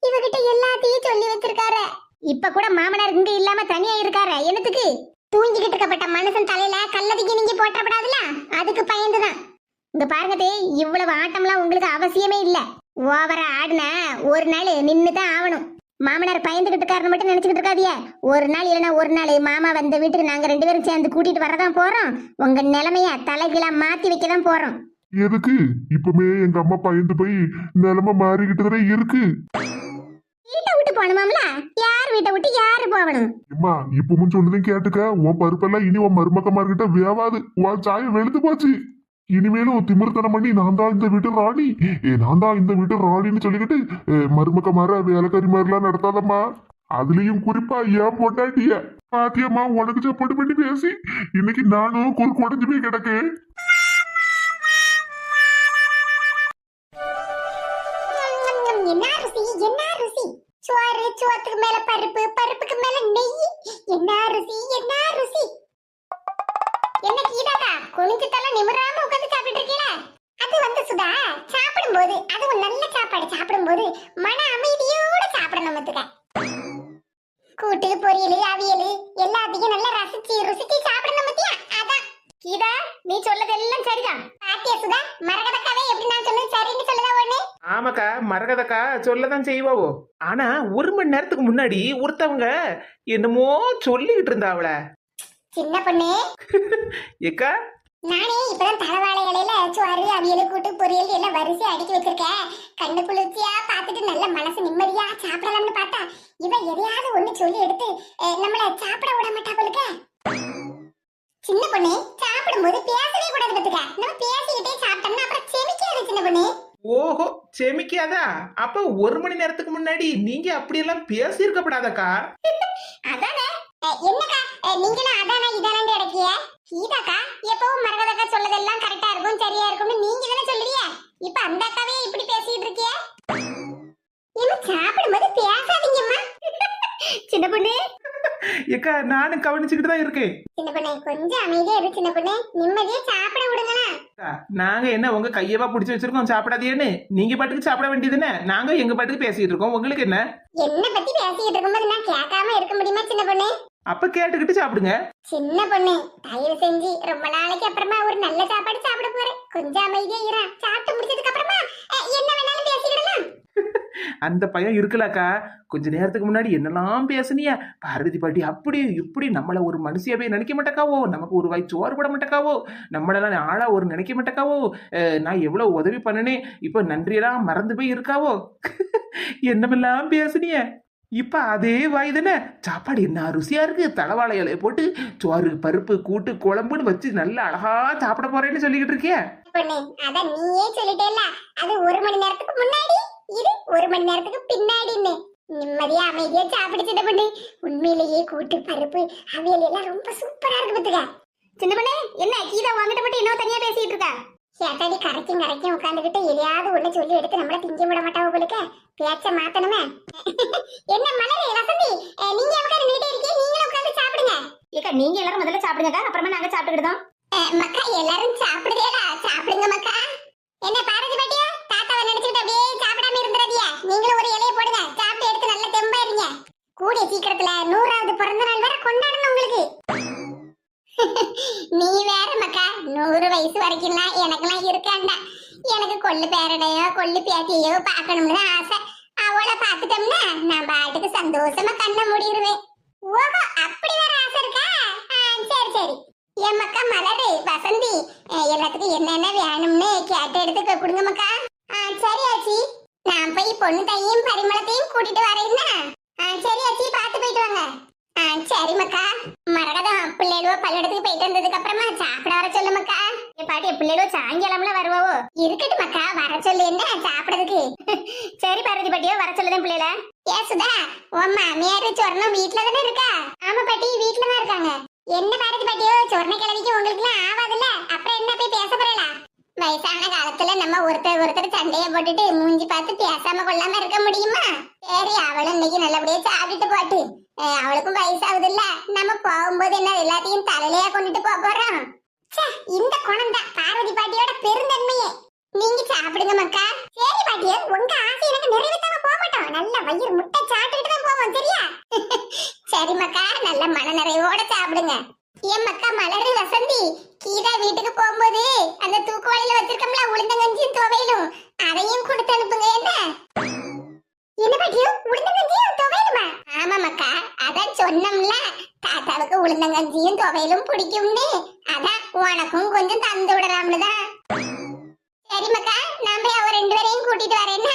இவகிட்ட எல்லாத்தையும் சொல்லி வச்சிருக்காரு. இப்ப கூட மாமனார் இங்க இல்லாம தனியா இருக்காரு. என்னத்துக்கு? தூங்கிக்கிட்டு இருக்கப்பட்ட மனுஷன் தலையில கல்லதிக்கு நீங்க போட்டப்படாதுல, அதுக்கு பயந்துதான். இங்க பாருங்க, இவ்வளவு ஆட்டம்லாம் உங்களுக்கு அவசியமே இல்ல. ஓவரா ஆடுனா ஒரு நாள் நின்று தான் ஆகணும். மாமனார் பயந்துகிட்டு இருக்காருன்னு மட்டும் நினைச்சுக்கிட்டு இருக்காதிய. ஒரு நாள் இல்லைன்னா ஒரு நாள் மாமா வந்த வீட்டுக்கு நாங்க 2 பேரும் சேர்ந்து கூட்டிட்டு வரதான் போறோம். உங்க நிலைமைய தலைகீழா மாத்தி வைக்க தான் போறோம். எதுக்கு இப்பமே எங்க அம்மா பயந்து போய் நிலைமை மாறிக்கிட்டு இருக்கு. வீட்டை விட்டு போகணுமாம்ல? யார் வீட்டை விட்டு யாரு போகணும்? அம்மா இப்பவும் சொன்னதையும் கேட்டுக்க. உன் பருப்பெல்லாம் இனி உன் மருமக்கமார்கிட்ட வேவாது. உன் சாயம் வெளுத்து போச்சு. இனிமேலும் திமிர்த்தனம் பண்ணி நான் தான் இந்த வீட்டு ராணி, நான் தான் இந்த வீட்டு ராணின்னு சொல்லிக்கிட்டு மருமக்கமார வேலைக்காரி மாதிரிலாம் நடத்தாதம்மா. அதுலயும் குறிப்பா ஏன் பொண்டாட்டிய பாத்தியம்மா உனக்கு சப்போர்ட் பண்ணி பேசி இன்னைக்கு நானும் குறுக்கு உடஞ்சு போய் கிடக்கு. என்ன ருசி, என்ன ருசி! சோறு, சோத்துக்கு மேல பருப்பு, பருப்புக்கு மேல நெய். என்ன ருசி, என்ன ருசி! என்ன கீதாக்கா, குனிஞ்சு தலை நிமிராம உட்கார்ந்து சாப்பிட்டு இருக்கீங்களா? அது வந்து சுதா, சாப்பிடும்போது அதுவும் நல்ல சாப்பாடு சாப்பிடும்போது மன அமைதியோட சாப்பிடணும் மத்துக்க. கூட்டு, பொரியல், அவியல் எல்லாத்தையும் நல்லா ரசிச்சு ருசிச்சு சாப்பிடணும் மத்தியா. அதான் கீதா, நீ சொல்லது எல்லாம் சரிதான். பாத்தியா சுதா, மரகதக்காவே எப்படி நான் சொன்னது சரின்னு சொல்லதா ஒண்ணு. ஆமாக்கா, மரகதக்கா சொல்லதான் செய்வாவோ. ஆனா 1 மணி நேரத்துக்கு முன்னாடி ஒருத்தவங்க என்னமோ சொல்லிக்கிட்டு இருந்தா அவள. சின்ன பொண்ணு, ஏக்கா நானே இப்பதான் தலவாழை இலையில சோறு, அவியல், கூட்டு, பொரியல் எல்லாம் வரிசை அடுக்கி வச்சிருக்கேன். கண்ணு குளிர்ச்சியா பார்த்துட்டு நல்ல மனசு நிம்மதியா சாப்பிடலாம்னு பார்த்தா இவ எதையாவது ஒண்ணு சொல்லி எடுத்து நம்மள சாப்பிட விட மாட்டா போலுக்க. சின்ன பொண்ணு, சாப்பிடும்போது பேசவே கூடாது பத்துக்க. நம்ம பேசிக்கிட்டே சாப்பிட்டோம்னா அப்புறம் செமிக்காது சின்ன பொண்ணு. ஓஹோ, செமிக்காதா? அப்ப 1 மணி நேரத்துக்கு முன்னாடி நீங்க அப்படியெல்லாம் பேசி இருக்கப்படாதக்கா. அதானே. என்னக்கா நீங்களும் அதானா இதானு இடக்கிய? கீதாக்கா எப்பவும் மரகதக்கா சொல்லதெல்லாம் கரெக்டா இருக்கும், சரியா இருக்கும்னு நீங்க தானே சொல்லுவீங்க. இப்ப அந்த அக்காவே இப்படி பேசிட்டு இருக்கிய. என்ன சாப்பிடும்போது பேசாதீங்கம்மா. சின்ன பொண்ணு, ஏக்கா நானும் கவனிச்சுக்கிட்டு தான் இருக்கேன். சின்ன பொண்ணு கொஞ்சம் அமைதியா இரு சின்ன பொண்ணு, நிம்மதியா சாப்பிட விடுங்களா. அக்கா, நாங்க என்ன உங்க கையவா புடிச்சு வச்சிருக்கோம் சாப்பிடாதேன்னு? நீங்க பாட்டுக்கு சாப்பிட வேண்டியதுன்னு நாங்க எங்க பாட்டுக்கு பேசிட்டு இருக்கோம். உங்களுக்கு என்ன? என்ன பத்தி பேசிட்டு இருக்கும்போது நான் கேட்காம இருக்க முடியுமா சின்ன பொண்ணு? அப்ப கேட்டுக்கிட்டு சாப்பிடுங்க. சின்ன பொண்ணு, தயவு செஞ்சு ரொம்ப நாளைக்கு அப்புறமா ஒரு நல்ல சாப்பாடு சாப்பிட போறேன். கொஞ்சம் அமைதியா இரு. சாப்பிட்டு முடிச்சதுக்கு அப்புறமா என்ன வேணாலும் பேசிக்கிடலாம். அந்த பையன் இருக்கலக்கா. கொஞ்ச நேரத்துக்கு முன்னாடி என்னெல்லாம் பேசுனிய பார்வதி பாட்டி, அப்படி இப்படி நம்மள ஒரு மனுஷியாவே நினைக்க மாட்டேக்காவோ, நமக்கு ஒரு வாய் சோறு போட மாட்டேக்காவோ, நம்மளெல்லாம் ஆளா ஒரு நினைக்க மாட்டேக்காவோ, நான் எவ்வளவு உதவி பண்ணனே இப்ப நன்றியெல்லாம் மறந்து போய் இருக்காவோ. என்னமெல்லாம் பேசுனிய. இப்ப அதே வாய் தானே சாப்பாடு என்ன ருசியா இருக்கு, தலவாழை இலைய போட்டு சோறு, பருப்பு, கூட்டு, குழம்புன்னு வச்சு நல்ல அழகா சாப்பிட போறேன்னு சொல்லிக்கிட்டு இருக்கிய. பொண்ணு, அத நீயே சொல்லிட்டேல்ல. அது 1 மணி நேரத்துக்கு முன்னாடி, இது 1 மணி நேரத்துக்கு பின்னாடின்னு. நிம்மதியா அமைதியா சாப்பிடுச்சிட்ட பொண்ணு. உண்மையிலேயே கூட்டு, பருப்பு, அவியல் எல்லாம் ரொம்ப சூப்பரா இருக்கு பத்துக்க. சின்ன பொண்ணு, என்ன கீதா வாங்கிட்ட மட்டும் இன்னும் தனியா பேசிட்டு இருக்கா? சேட்டாடி கரைக்கும் உட்காந்துக்கிட்டு எதையாவது ஒண்ணு சொல்லி எடுத்து நம்மள திங்க விட மாட்டாவோ போலுக்க. பேச்ச மாத்தணுமே. என்ன மலரே, வசந்தி, நீங்க உட்காந்து நீட்டே இருக்கீங்க, நீங்களும் உட்காந்து சாப்பிடுங்க. ஏக்கா நீங்க எல்லாரும் முதல்ல சாப்பிடுங்கக்கா, அப்புறமா நாங்க சாப்பிட்டுக்கிட்டோம். மக்கா எல்லாரும் சாப்பிடுதேடா, சாப்பிடுங்க மக்கா. என்ன பாரதி பாட்டியா, தாத்தாவை நினைச்சுக்கிட்டு அப்படியே சாப்பிடாம இருந்துறாதியா. நீங்களும் ஒரு இலைய போடுங்க, சாப்பிட்டு எடுத்து நல்ல தெம்பா இருங்க. கூடிய சீக்கிரத்துல 100வது பிறந்த நாள் வேற கொண்டாடணும் உங்களுக்கு. நீ வேற மக்கா, 100 வயசு வரைக்கும்லாம் எனக்கெல்லாம் இருக்காண்டா. எனக்கு கொள்ளு பேரடையோ கொள்ளு பேத்தியோ பார்க்கணும்னு ஆசை. அவளை பார்த்துட்டோம்னா நான் பாட்டுக்கு சந்தோஷமா கண்ண மூடிடுவேன். ஓஹோ, அப்படி வேற ஆசை இருக்கா? சரி சரி. என் மக்கா மலரு, வசந்தி, எல்லாத்துக்கும் என்னென்ன வேணும்னு கேட்டு எடுத்துக்க கொடுங்க மக்கா. சரி ஆச்சி, நான் போய் பொண்ணு தையும் பரிமளத்தையும் கூட்டிட்டு வரேன்னா. சரி ஆச்சி, பார்த்து போயிட்டு வாங்க. சரி மக்கா. மரகதம், பிள்ளைகளோ பள்ளிடத்துக்கு போயிட்டு வந்ததுக்கு அப்புறமா சாப்பிட வர சொல்லு மக்கா. பாட்டி, பிள்ளைகளோ சாயங்காலம்ல வருவாவோ? இருக்கட்டும் மக்கா, வர சொல்லு என்ன சாப்பிடறதுக்கு. சரி பார்வதி பாட்டியோ, வர சொல்லுதேன் பிள்ளைல. ஏசுதா, உன் மாமியாரு சொர்ணம் வீட்டுல தானே இருக்கா? ஆமா பாட்டி, வீட்டுல தான் இருக்காங்க. என்ன பார்வதி பாட்டியோ, சொர்ண கிழவிக்கு உங்களுக்கு எல்லாம் ஆவாதுல்ல, அப்புறம் என்ன போய் பேச போறா? வயசான காலத்துல நம்ம ஒருத்தர் சண்டைய போட்டுட்டு மூஞ்சி பார்த்து பேசாம கொள்ளாம இருக்க முடியுமா? சரி, அவளும் இன்னைக்கு நல்லபடியா சாப்பிட்டுட்டு போட்டு. அவளுக்கும் வயசாகுது இல்ல, நம்ம போகும்போது என்ன எல்லாத்தையும் தலையிலையா கொண்டுட்டு போறோம். இந்த குணம் தான் பார்வதி பாட்டியோட பெருந்தன்மையே. நீங்க சாப்பிடுங்க மக்கா. சரி பாட்டியோ, உங்க ஆசை எனக்கு நிறைவேற்றாம போக மாட்டோம். நல்ல வயிறு முட்டை சாப்பிட்டுட்டு தான் போவோம், சரியா? சரி மக்கா, நல்ல மன நிறைவோட சாப்பிடுங்க. என் மக்கா மலரு, வசந்தி, கீதா வீட்டுக்கு போகும்போது அந்த தூக்குவாளியில வச்சிருக்கோம்ல உளுந்தங்கஞ்சியும் துவையிலும், அதையும் கொடுத்து அனுப்புங்க என்ன என்ன பாட்டியோ உளுந்தங்கஞ்சியும் துவையலுமா ஆமா மக்கா அதான் சொன்னோம்ல தாத்தாவுக்கு உளுந்தங்கஞ்சியும் துவையலும் பிடிக்கும்னு அதான் உனக்கும் கொஞ்சம் தந்து விடலாம்னு தான் சரி மக்கா நான் போய் அவ 2 பேரையும் கூட்டிட்டு வரேன் என்ன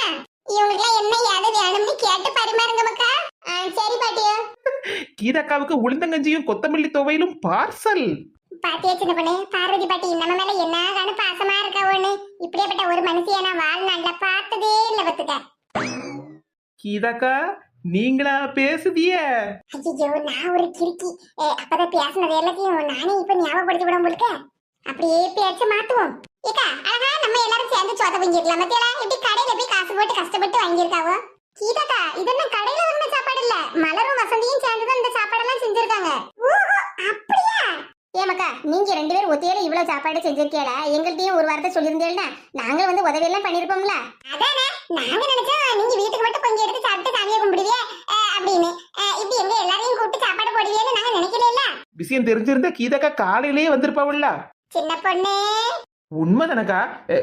இவங்களுக்கு என்ன ஏது வேணும்னு கேட்டு பரிமாறுங்க மக்கா சரி பாட்டியோ கீதாக்காவுக்கு உளுந்தங்கஞ்சியும் கொத்தமல்லி துவையிலும் பார்சல். பாட்டியா சின்ன பொண்ணு பார்வதி பாட்டி நம்ம மேல என்ன காணு பாசமா இருக்கவோன்னு இப்படியேப்பட்ட ஒரு மனுஷிய நான் வாழ்நாள்ல பார்த்ததே இல்ல பத்துக்க கீதாக்கா நீங்களா பேசுதிய? ஐயோ நான் ஒரு கிறுக்கி அப்பதான் பேசினது எல்லாத்தையும் நானே இப்ப ஞாபகப்படுத்தி விட போலுக்க அப்படியே பேச்ச மாத்துவோம் ஏக்கா அழகா நம்ம எல்லாரும் சேர்ந்து சோத்த வாங்கிருக்கலாம் மத்தியால எப்படி கடையில போய் காசு போட்டு கஷ்டப்பட்டு வாங்கியிருக்காவோ கீதாக்கா இதெல்லாம் கடையில வாங்கின சாப்பாடு இல்ல மலரும் வசந்தியும் சேர்ந்துதான் இந்த சாப்பாடெல்லாம் செஞ்சிருக்காங்க ஓஹோ அப்படியா ஏமாக்கா நீங்க 2 பேரும் ஒத்தையில இவ்வளவு சாப்பாடு செஞ்சிருக்கீடா எங்கள்கிட்டயும் ஒரு வாரத்தை சொல்லியிருந்தேன்னா நாங்க வந்து உதவி எல்லாம் பண்ணிருப்போம்ல அதானே நாங்க நினைச்சோம் நீங்க வீட்டுக்கு மட்டும் கொஞ்சம் எடுத்து சாப்பிட்டு சாமியை கும்பிடுவியே அப்படின்னு இப்படி எங்க எல்லாரையும் கூப்பிட்டு சாப்பாடு போடுவியேன்னு நாங்க நினைக்கல விஷயம் தெரிஞ்சிருந்தா கீதாக்கா காலையிலேயே வந்திருப்பாவுல்ல. சின்ன பொண்ணு உண்மைதானக்கா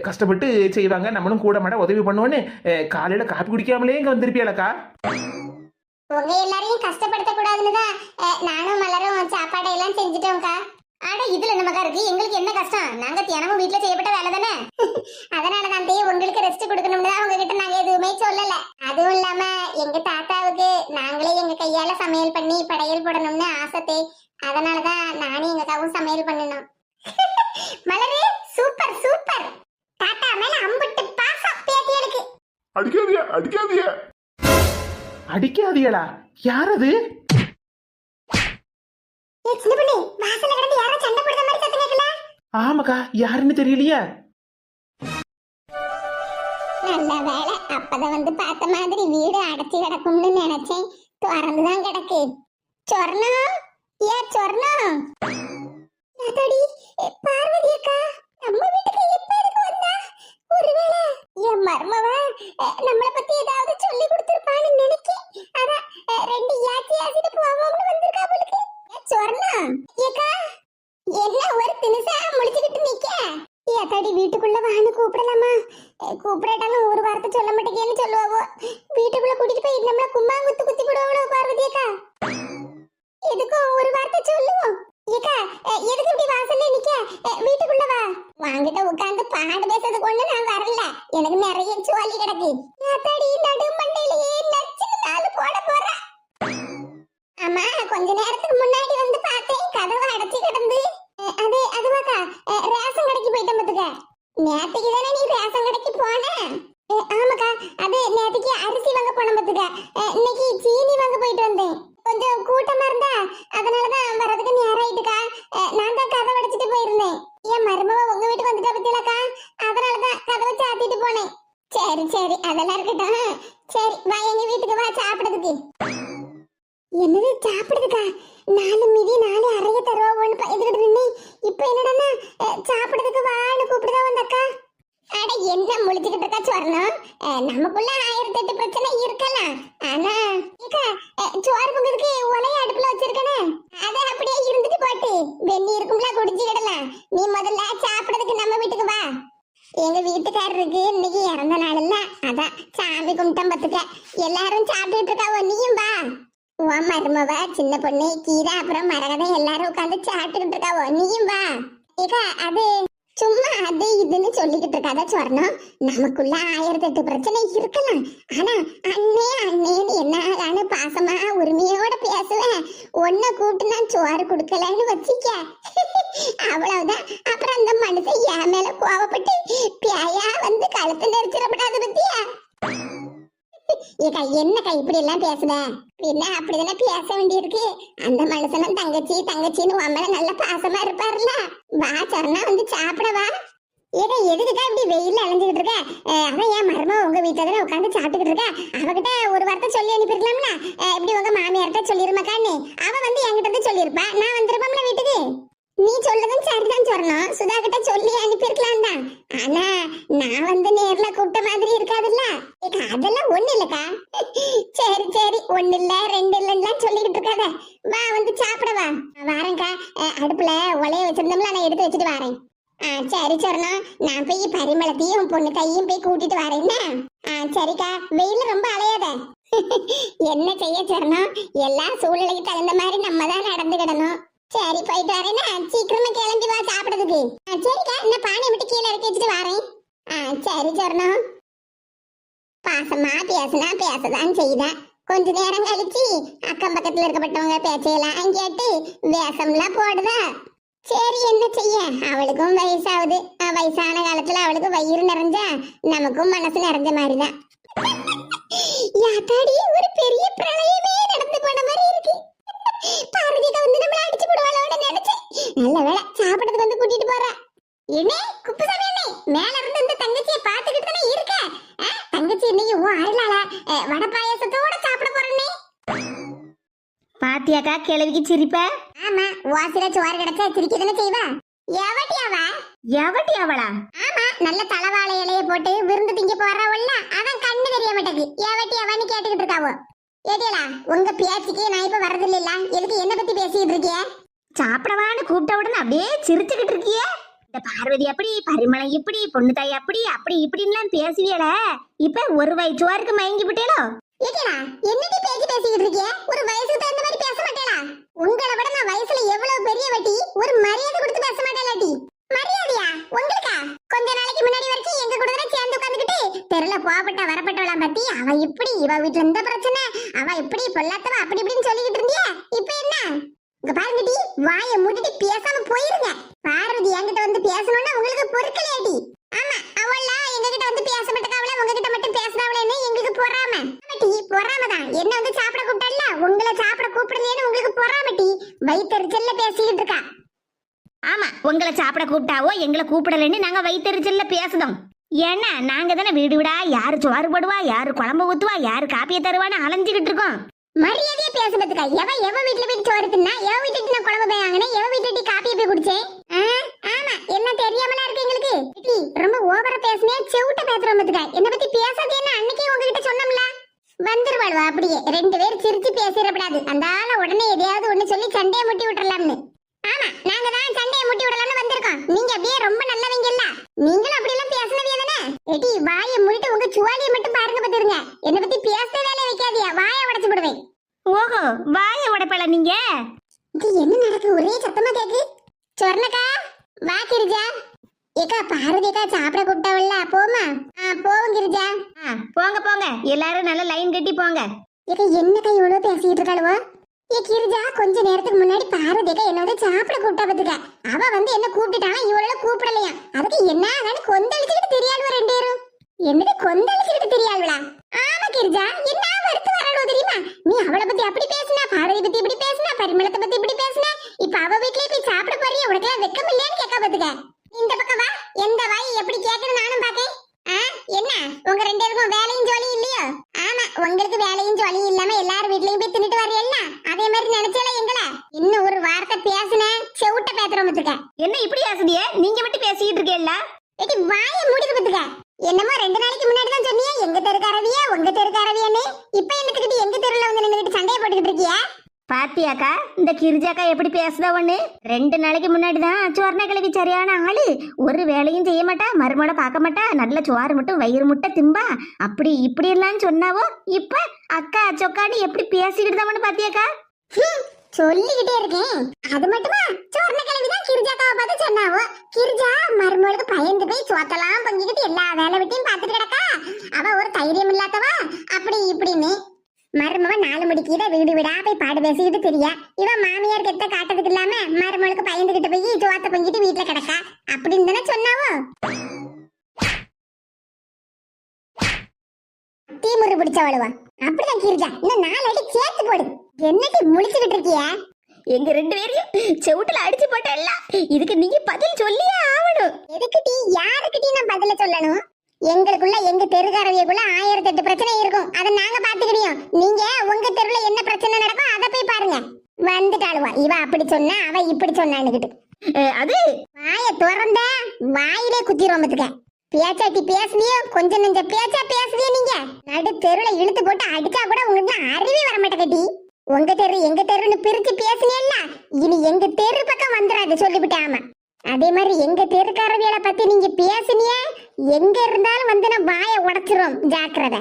கஷ்டப்பட்டு செய்வாங்க நம்மளும் கூட மாட உதவி பண்ணுவோன்னு காலையில காப்பி குடிக்காமலே இங்க வந்திருப்பியாலக்கா. உங்க எல்லாரையும் கஷ்டப்படுத்த கூடாதுன்னு தான் நானும் மலரும் சாப்பாடு எல்லாம் செஞ்சுட்டோம்க்கா ஆனா இதுல நமக்கா இருக்கு எங்களுக்கு என்ன கஷ்டம் நாங்க தினமும் வீட்டுல செய்யப்பட்ட வேலை தானே அதனாலதான் உங்களுக்கு ரெஸ்ட் கொடுக்கணும்னு தான் உங்ககிட்ட நாங்க எதுவுமே சொல்லல அதுவும் இல்லாம எங்க தாத்தாவுக்கு நாங்களே எங்க கையால சமையல் பண்ணி படையல் போடணும்னு ஆசை அதனாலதான் நானும் எங்க அக்காவும் சமையல் பண்ணணும் மலரு சூப்பர் சூப்பர் தாத்தா மேல அம்புட்டு பாசம் பேத்தியலுக்கு அடிக்காதியா அடிக்காதியா அடிக்காதியலா? யார் அது? சின்ன பொண்ணு வாசல்ல கிடந்து யாரோ சண்டை போடுற மாதிரி சத்தம் கேட்கல ஆமாக்கா யாருன்னு தெரியலையா? நல்ல வேலை அப்பதான் வந்து பார்த்த மாதிரி வீடு அடைச்சி கிடக்கும்னு நினைச்சேன் திறந்துதான் கிடக்கு சொர்ணம் சொர்ணம் அதடி பார்வதி அக்கா நம்ம வீட்டுக்கு எப்ப எதுக்கு வந்தா ஒருவேளை என் மர்மவ நம்மளை பத்தி ஏதாவது சொல்லி கொடுத்திருப்பான்னு நினைக்கேன் அதான் 2 யாச்சிட்டு போவோம்னு வந்திருக்கா போலுக்கு சொர்ணம் ஏக்கா என்ன ஒரு தினசா முழிச்சுக்கிட்டு நிக்க ஏத்தாடி வீட்டுக்குள்ள வான்னு கூப்பிடலாமா கூப்பிடாட்டாலும் ஒரு வார்த்தை சொல்ல மாட்டேங்கன்னு சொல்லுவாவோ வீட்டுக்குள்ள கூட்டிட்டு போய் நம்மள கும்மாங்குத்து குத்தி விடுவாங்களோ பார்வதி அக்கா எதுக்கும் ஒரு வார்த்தை சொல்லுவோம் ஏக்கா எதுக்கு இப்படி வாசல்ல நிக்க வீட்டுக்குள்ள வா வாங்கிட்ட உட்கார்ந்து பாடு பேசுறதுக்கு ஒண்ணு நான் வரல எனக்கு நிறைய சோலி கிடக்கு ஏத்தாடி நடு மண்டையிலேயே நச்சுன்னு 4 போட போறா அம்மா கொஞ்ச நேரத்துக்கு முன்னாடி வந்து பார்த்தேன் கதவை அடைச்சி கிடந்து அதுவாக்கா ரேஷன் கடைக்கு போயிட்டேன் பத்துக்க நேத்துக்கு தானே நீ ரேஷன் கடைக்கு போன ஆமாக்கா அது நேத்துக்கு அரிசி வாங்க போன பத்துக்க இன்னைக்கு சீனி வாங்க போயிட்டு வந்தேன் கொஞ்சம் கூட்டமா இருந்தா அதனாலதான் வரதுக்கு நேரம் ஆயிட்டுக்கா நான் தான் கதவை அடைச்சிட்டு போயிருந்தேன் என் மருமவ உங்க வீட்டுக்கு வந்துட்டா பத்தியலக்கா அதனாலதான் கதவை சாத்திட்டு போனேன் சரி சரி அதெல்லாம் இருக்கட்டும் சரி வா எங்க வீட்டுக்கு வா சாப்பிடுறதுக்கு என்னது சாப்பிடுறதுக்கா 4 மிதி 4 அறைய தருவான்னு எதிர்கிட்டு நின்று இப்ப என்னடா சாப்பிடுறதுக்கு வான்னு கூப்பிடுதா வந்தக்கா அட என்ன முழிச்சுக்கிட்டு இருக்கா சொர்ணம் நமக்குள்ள 1008 பிரச்சனை இருக்கலாம் ஆனா சோறு பொங்குறதுக்கு உலைய அடுப்புல வச்சிருக்கனே அதை அப்படியே இருந்துட்டு போட்டு வெந்நி இருக்கும்ல குடிச்சுக்கிடலாம் நீ முதல்ல சாப்பிடுறதுக்கு நம்ம வீட்டுக்கு வா எங்க வீட்டுக்காரருக்கு இன்னைக்கு இறந்த நாள் இல்ல அதான் சாமி கும்பிட்டம் பத்துக்க எல்லாரும் சாப்பிட்டுட்டு இருக்காவோ நீயும் வா உன் மருமவ சின்ன பொண்ணு கீதா அப்புறம் மரகதை எல்லாரும் உட்காந்து சாப்பிட்டுக்கிட்டு இருக்காவோ நீயும் வா ஏக்கா அது சும்மா அது இதுன்னு சொல்லிக்கிட்டு இருக்காத சொர்ணம் நமக்குள்ள 1008 பிரச்சனை இருக்கலாம் ஆனா அண்ணேன்னு என்ன பாசமா உரிமையோட பேசுவேன் ஒன்ன கூப்பிட்டு நான் சோறு கொடுக்கலன்னு வச்சிக்க அவ்வளவுதான் அப்புறம் அந்த மனுஷன் என் மேல கோவப்பட்டு பேயா வந்து கழுத்து நெரிச்சிடப்படாது பத்தியா ஏக்கா என்னக்கா இப்படி எல்லாம் பேசுத பின்ன அப்படிதானே பேச வேண்டியிருக்கு அந்த மனுஷனும் தங்கச்சின்னு உன் மேல நல்ல பாசமா இருப்பாருல்ல வா சரணா வந்து சாப்பிட வா ஏக்கா எதுக்குக்கா இப்படி வெயில்ல அலைஞ்சுக்கிட்டு இருக்க அதான் என் மருமக உங்க வீட்டுல தானே உட்காந்து சாப்பிட்டுக்கிட்டு இருக்க அவகிட்ட ஒரு வார்த்தை சொல்லி அனுப்பிருக்கலாம்ல இப்படி உங்க மாமியார்கிட்ட சொல்லிருமாக்கான்னு அவ வந்து என்கிட்ட வந்து சொல்லியிருப்பா நான் வந்திருப்போம்ல வீட்டுக்கு நீ சொல்லதும் சரிதான் சொல்லணும் சுதா கிட்ட சொல்லி அனுப்பியிருக்கலாம் தான் ஆனா நான் வந்து நேர்ல கூப்பிட்ட மாதிரி இருக்காதுல்ல அதெல்லாம் ஒண்ணு இல்லக்கா சரி சரி 1 இல்ல 2 இல்லன்னா சொல்லிக்கிட்டு இருக்காத வா வந்து சாப்பிட வா வாரேன்க்கா அடுப்புல உலைய வச்சிருந்தோம்ல நான் எடுத்து வச்சுட்டு வரேன் சரி சொன்னா நான் போய் பரிமளத்தையும் பொண்ணு கையும் போய் கூட்டிட்டு வரேன்னா சரிக்கா, வெயில ரொம்ப அலையாத. என்ன செய்ய சொன்னோம், எல்லா சூழ்நிலைக்கு தகுந்த மாதிரி நம்ம தான் நடந்துக்கிடணும். சரி, போயிட்டு வரேன்னா சீக்கிரமா கிளம்பி வா சாப்பிடுறதுக்கு. சரிக்கா, இந்த பானையை விட்டு கீழே இறக்கி வச்சுட்டு வரேன். சரி சொன்னோம். பாசமா பேசுனா பேசதான் செய்தேன். கொஞ்ச நேரம் கழிச்சு அக்கம் பக்கத்துல இருக்கப்பட்டவங்க பேச்சையெல்லாம் கேட்டு வேஷம்லாம் போடுதா. சரி, என்ன செய்ய, அவளுக்கும் வயசாகுது. வயசான காலத்துல அவளுக்கு வயிறு நிறைஞ்சா நமக்கும் மனசு நிறைஞ்ச மாதிரிதான். யாத்தாடி, ஒரு பெரிய பிரளயமே நடந்து போன மாதிரி இருக்கு. பார்வதிக்கு வந்து நம்மள அடிச்சு போடுவாளோட நினைச்சேன். நல்ல வேளை சாப்பிடறதுக்கு வந்து கூட்டிட்டு போறா. என்ன குப்புசாமி அண்ணே, மேல இருந்து இந்த தங்கச்சியை பாத்துக்கிட்டு தானே இருக்க. தங்கச்சி இன்னைக்கு உன் அருளால வடை பாயாசத்தோட சாப்பிட போறேன்னே. பாத்தியாக்கா கிழவிக்கு சிரிப்ப? ஆமா, வாசில சோறு கிடைச்சா சிரிக்க தானே செய்வா. எவட்டி அவளா? ஆமா, நல்ல தலவாழை இலைய போட்டு விருந்து திங்க போறாவல்ல, அதான் கண்ணு தெரிய மாட்டேங்குது. எவட்டி அவன்னு கேட்டுக்கிட்டு இருக்காவோ. ஏடியலா, உங்க பேச்சுக்கு நான் இப்ப வரது இல்ல. எதுக்கு என்ன பத்தி பேசிட்டு இருக்கிய? சாப்பிடவான்னு கூப்பிட்ட உடனே அப்படியே சிரிச்சுக்கிட்டு இருக்கிய. இந்த பார்வதி அப்படி, பரிமளம் இப்படி, பொண்ணு தாய் அப்படி அப்படி இப்படின்லாம் பேசுவியல. இப்ப ஒரு வயிற்றுவாருக்கு மயங்கி விட்டேலோ. ஏடியலா, என்னடி பேச்சு பேசிக்கிட்டு இருக்கிய? ஒரு வயசுக்கு தகுந்த மாதிரி பேச மாட்டேலா? உங்களை விட நான் வயசுல எவ்வளவு பெரிய வட்டி, ஒரு மரியாதை கொடுத்து பேச மாட்டேலாடி. மரியாதையா உங்களுக்கா? கொஞ்ச நாளைக்கு முன்னாடி வரைக்கும் எங்க கூட தான் சேர்ந்து உட்காந்துக்கிட்டு தெருல போகப்பட்ட வரப்பட்டவளாம் பத்தி அவ இப்படி, இவ வீட்டுல இந்த பிரச்சனை, அவ இப்படி பொல்லாத்தவ அப்படி இப்படின்னு சொல்லிக்கிட்டு இருந்தியா. இப்ப என்ன? இங்க பாருங்கடி, வாயை மூடிட்டு பேசாம போயிருங்க. பார்வதி என்கிட்ட வந்து பேசணும்னா உங்களுக்கு பொறுக்கலையாடி. ஆமா, அவளா எங்ககிட்ட வந்து பேச மாட்டேக்காவல, உங்ககிட்ட மட்டும் பேசுறாவளேன்னு எங்களுக்கு பொறாம. பொறாமதான். என்ன வந்து சாப்பிட கூப்பிட்டல, உங்களை சாப்பிட கூப்பிடலையேன்னு உங்களுக்கு பொறாமட்டி. வயிற்றுச்சல்ல பேசிக்கிட்டு இருக்கா. ஆமா, உங்களை சாப்பிட கூப்பிட்டாவோ எங்களை கூப்பிடலன்னு நாங்க வயிற்றுச்சல்ல பேசுதோம். ஏன்னா நாங்க தானே வீடு விடா யாரு சோறு போடுவா, யாரு குழம்பு ஊத்துவா, யாரு காப்பியை தருவான்னு அலைஞ்சுக்கிட்டு இருக்கோம். மரியாதையா பேசுறதுக்கா. எவ வீட்டுல போய் சோறு தின்னா, எவ வீட்டுல நான் குழம்பு போய் வாங்கினேன், எவ வீட்டுல காப்பியை போய் குடிச்சேன். ஆமா, என்ன தெரியாமலா இருக்கு எங்களுக்கு. ரொம்ப ஓவரா பேசுனே, செவுட்ட பேசுறோம். என்ன பத்தி பேசாதே, என்ன அன்னைக்கே உங்ககிட்ட சொன்னோம்ல. வந்துருவாளுவா அப்படியே. ரெண்டு பேரும் சிரிச்சு பேசிடப்படாது. அந்த ஆள உடனே எதையாவது ஒண்ணு சொல்லி சண்டையை முட்டி விட்டுறலாம்னு. ஆமா, நாங்க தான் சண்டையை முட்டி விடலாம்னு வந்திருக்கோம். நீங்க அப்படியே ரொம்ப நல்லவங்க இல்ல. நீங்களும் அப்படி எல்லாம் பேசினவியா தானே. ஏடி, வாயை மூடிட்டு உங்க சுவாலியை மட்டும் பாருங்க பாத்துருங்க. என்ன பத்தி பேச வேலையை வைக்காதியா, வாயை உடைச்சு விடுவேன். ஓஹோ, வாய உடைப்பல நீங்க. இது என்ன நடக்கு? ஒரே சத்தமா கேக்கு. சொர்ணக்கா, வா கிரிஜா. ஏக்கா, பார்வதிக்கா சாப்பிட கூப்பிட்டவல்ல, போமா? போவோம் கிரிஜா. போங்க போங்க, எல்லாரும் நல்ல லைன் கட்டி போங்க. ஏக்கா, என்னக்கா இவ்வளவு பேசிட்டு இருக்காளுவோ? ஏ கிரிஜா, கொஞ்ச நேரத்துக்கு முன்னாடி பார்வதிக்கா என்னோட சாப்பிட கூப்பிட்டா பத்துக்க. அவ வந்து என்ன கூப்பிட்டுட்டானா, இவ்வளவு கூப்பிடலையா. அதுக்கு என்ன கொந்தளிச்சுக்கிட்டு தெரியாளுவா ரெண்டு பேரும். என்னது கொந்தளிச்சுக்கிட்டு தெரியாளுவா? ஆமா கிரிஜா, என்ன வருத்து வராளோ தெரியுமா? நீ அவளை பத்தி அப்படி பேசினா, பார்வதி பத்தி இப்படி பேசினா, பரிமளத்தை பத்தி இப்படி பேசினா, இப்ப அவ வீட்லயே போய் சாப்பிட போறிய, உனக்கு எல்லாம் வெக்கம் இல்லையான்னு கேட்க பத்துக்க. இந்த பக்கம் வா, எந்த வாய் எப்படி கேக்குது நானும் பாக்கேன். என்ன உங்க ரெண்டு பேருக்கும் வேலையும் ஜோலியும் இல்லையோ? ஆமா, உங்களுக்கு வேலையும் ஜோலியும் இல்லாம எல்லாரும் வீட்லயும் போய் தின்னுட்டு வரையல்ல, அதே மாதிரி நினைச்சால எங்கள. இன்னும் ஒரு வார்த்தை பேசுன செவுட்ட பேத்துறோம் பத்துக்க. என்ன இப்படி பேசுதியே? நீங்க மட்டும் பேசிக்கிட்டு இருக்கேல்ல. ஏடி, வாயை மூடிட்டு பத்துக்க. என்னமோ 2 நாளைக்கு முன்னாடி தான் சொன்னியே எங்க தெருக்காரவியா உங்க தெருக்காரவியான்னு. இப்ப என்னத்துக்கிட்டு எங்க தெருல வந்து நின்னுகிட்டு சண்டையை போட்டுக்கிட்டு இருக்கியா? பாத்தியாக்கா, இந்த கிரிஜாக்கா எப்படி பேசுதா ஒண்ணு. 2 நாளைக்கு முன்னாடி தான் சோர்ண கிழவி சரியான ஆளு. ஒரு வேலையும் செய்ய மாட்டா, மருமோட பார்க்க மாட்டா, நல்ல சோறு மட்டும் வயிறு முட்டை திம்பா, அப்படி இப்படி எல்லாம் சொன்னாவோ. இப்ப அக்கா சொக்கான்னு எப்படி பேசிக்கிட்டு தான் பாத்தியாக்கா? சொல்லிக்கிட்டே இருக்கேன். அது மட்டுமா, சோர்ண கிழவிதான் கிரிஜாக்காவை பார்த்து சொன்னாவோ. கிரிஜா மருமகளுக்கு பயந்து போய் சோத்தெல்லாம் பொங்கிக்கிட்டு எல்லா வேலை விட்டையும் பார்த்துட்டு கிடக்கா. அவ ஒரு தைரியம் இல்லாதவா அப்படி இப்படின்னு. மருமவ 4 மணிக்கு வீடு வீடா போய் பாடு பேசிக்கிட்டு தெரியா. இவன் மாமியார் கெட்ட காட்டுறதுக்கு இல்லாம மருமகளுக்கு பயந்துகிட்டு போய் சோத்த பொங்கிட்டு வீட்டுல கிடக்கா அப்படின்னு தானே சொன்னாவோ. தீமுறை பிடிச்சவளுவா அப்படிதான் கிரிஜா. இன்னும் 4 அடி சேர்த்து போடு. என்னடி முழிச்சுக்கிட்டு இருக்கியா? எங்க 2 பேரையும் செவுட்டுல அடிச்சு போட்டல. இதுக்கு நீங்க பதில் சொல்லியே ஆகணும். எதுக்குடி, யாருக்கிட்டி நான் பதில சொல்லணும்? எங்களுக்குள்ள எங்க தெருக்காரவியக்குள்ள 1008 பிரச்சனை இருக்கும். அதை நாங்க பாத்துக்கிறியோம். நீங்க உங்க தெருல என்ன பிரச்சனை நடக்கும் அதை போய் பாருங்க. வந்துட்டாளுவா, இவ அப்படி சொன்னா அவ இப்படி சொன்னான்னுகிட்டு. அது வாயை திறந்த வாயிலே குத்திடுவோம் பத்துக்க. பேச்சாட்டி பேசுவியோ, கொஞ்சம் நெஞ்ச பேச்சா பேசுவியோ. நீங்க நடு தெருல இழுத்து போட்டு அடிச்சா கூட உங்களுக்கு அறிவே வர மாட்டேங்கட்டி. உங்க தெரு எங்க தெருன்னு பிரிச்சு பேசுனேல்ல, இனி எங்க தெரு பக்கம் வந்துடாது சொல்லிவிட்டாம. அதே மாதிரி எங்க தெருக்காரவியலை பத்தி நீங்க பேசுனிய, எங்க இருந்தாலும் வந்து நான் வாயை உடைச்சிரும், ஜாக்கிரதை.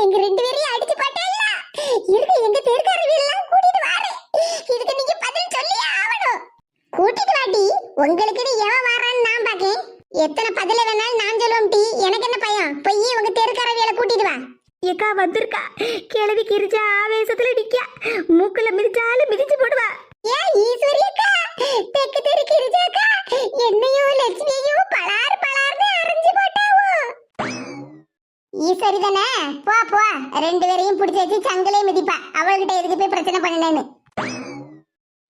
எங்க 2 பேரையும் அடிச்சு போட்டேல்ல, இருக்கு எங்க தெருக்காரவியெல்லாம் கூட்டிட்டு வாரேன். இதுக்கு நீங்க பதில் சொல்லியே ஆகணும். கூட்டிட்டு வாடி, உங்களுக்கு எவன் வாரான்னு நான் பாக்கேன். எத்தனை பதில வேணாலும் நான் சொல்லுவோம் டி, எனக்கு என்ன பயம். போய் உங்க தெருக்காரவியலை கூட்டிட்டு வா. ஏக்கா வந்திருக்கா கிழவி கிரிஜா ஆவேசத்துல நிக்கா, மூக்குல மிதிச்சாலும் மிதிச்சு போடுவா. ஏன் ஈஸ்வரி அக்கா, தெக்கு தெரு கிரிஜா அக்கா, என்னையும் லட்சுமியையும் பலார் பலார்னு அரைஞ்சு போட்டாவோ. ஈஸ்வரி தானே, போ போ, 2 பேரையும் பிடிச்சி வச்சு சங்கிலே மிதிப்பா. அவள்கிட்ட எதுக்கு போய் பிரச்சனை பண்ணேன்னு.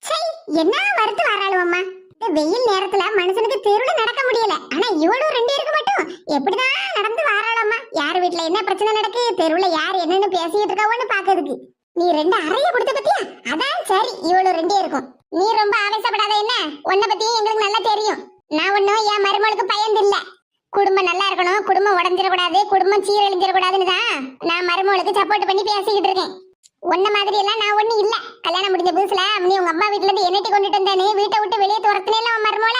சரி, என்ன வருத்து வராளும் அம்மா. இந்த வெயில் நேரத்துல மனுஷனுக்கு தெருவுல நடக்க முடியல. ஆனா இவளும் 2 பேருக்கு மட்டும் எப்படிதான் நடந்து வராளம்மா. யார் வீட்டுல என்ன பிரச்சனை நடக்கு, தெருவுல யார் என்னன்னு பேசிட்டு இருக்காவோன்னு பாக்குறதுக்கு. நீ 2 அறைய கொடுத்த பத்தியா, அதான் சரி. இவளும் 2 இருக்கும். நீ ரொம்ப ஆவேசப்படாத. என்ன, உன்னை பத்தியும் எங்களுக்கு நல்லா தெரியும். நான் ஒன்னும் என் மருமகளுக்கு பயந்து இல்ல. குடும்பம் நல்லா இருக்கணும், குடும்பம் உடஞ்சிடக்கூடாது, குடும்பம் சீரழிஞ்சிடக்கூடாதுன்னு தான் நான் மருமகளுக்கு சப்போர்ட் பண்ணி பேசிக்கிட்டு இருக்கேன். உன்ன மாதிரி எல்லாம் நான் ஒண்ணு இல்ல. கல்யாணம் முடிஞ்ச புதுசுல நீ உங்க அம்மா வீட்டுல இருந்து என்னட்டி கொண்டுட்டு வந்தானே, வீட்டை விட்டு வெளியே துரத்துனே உன் மருமோல.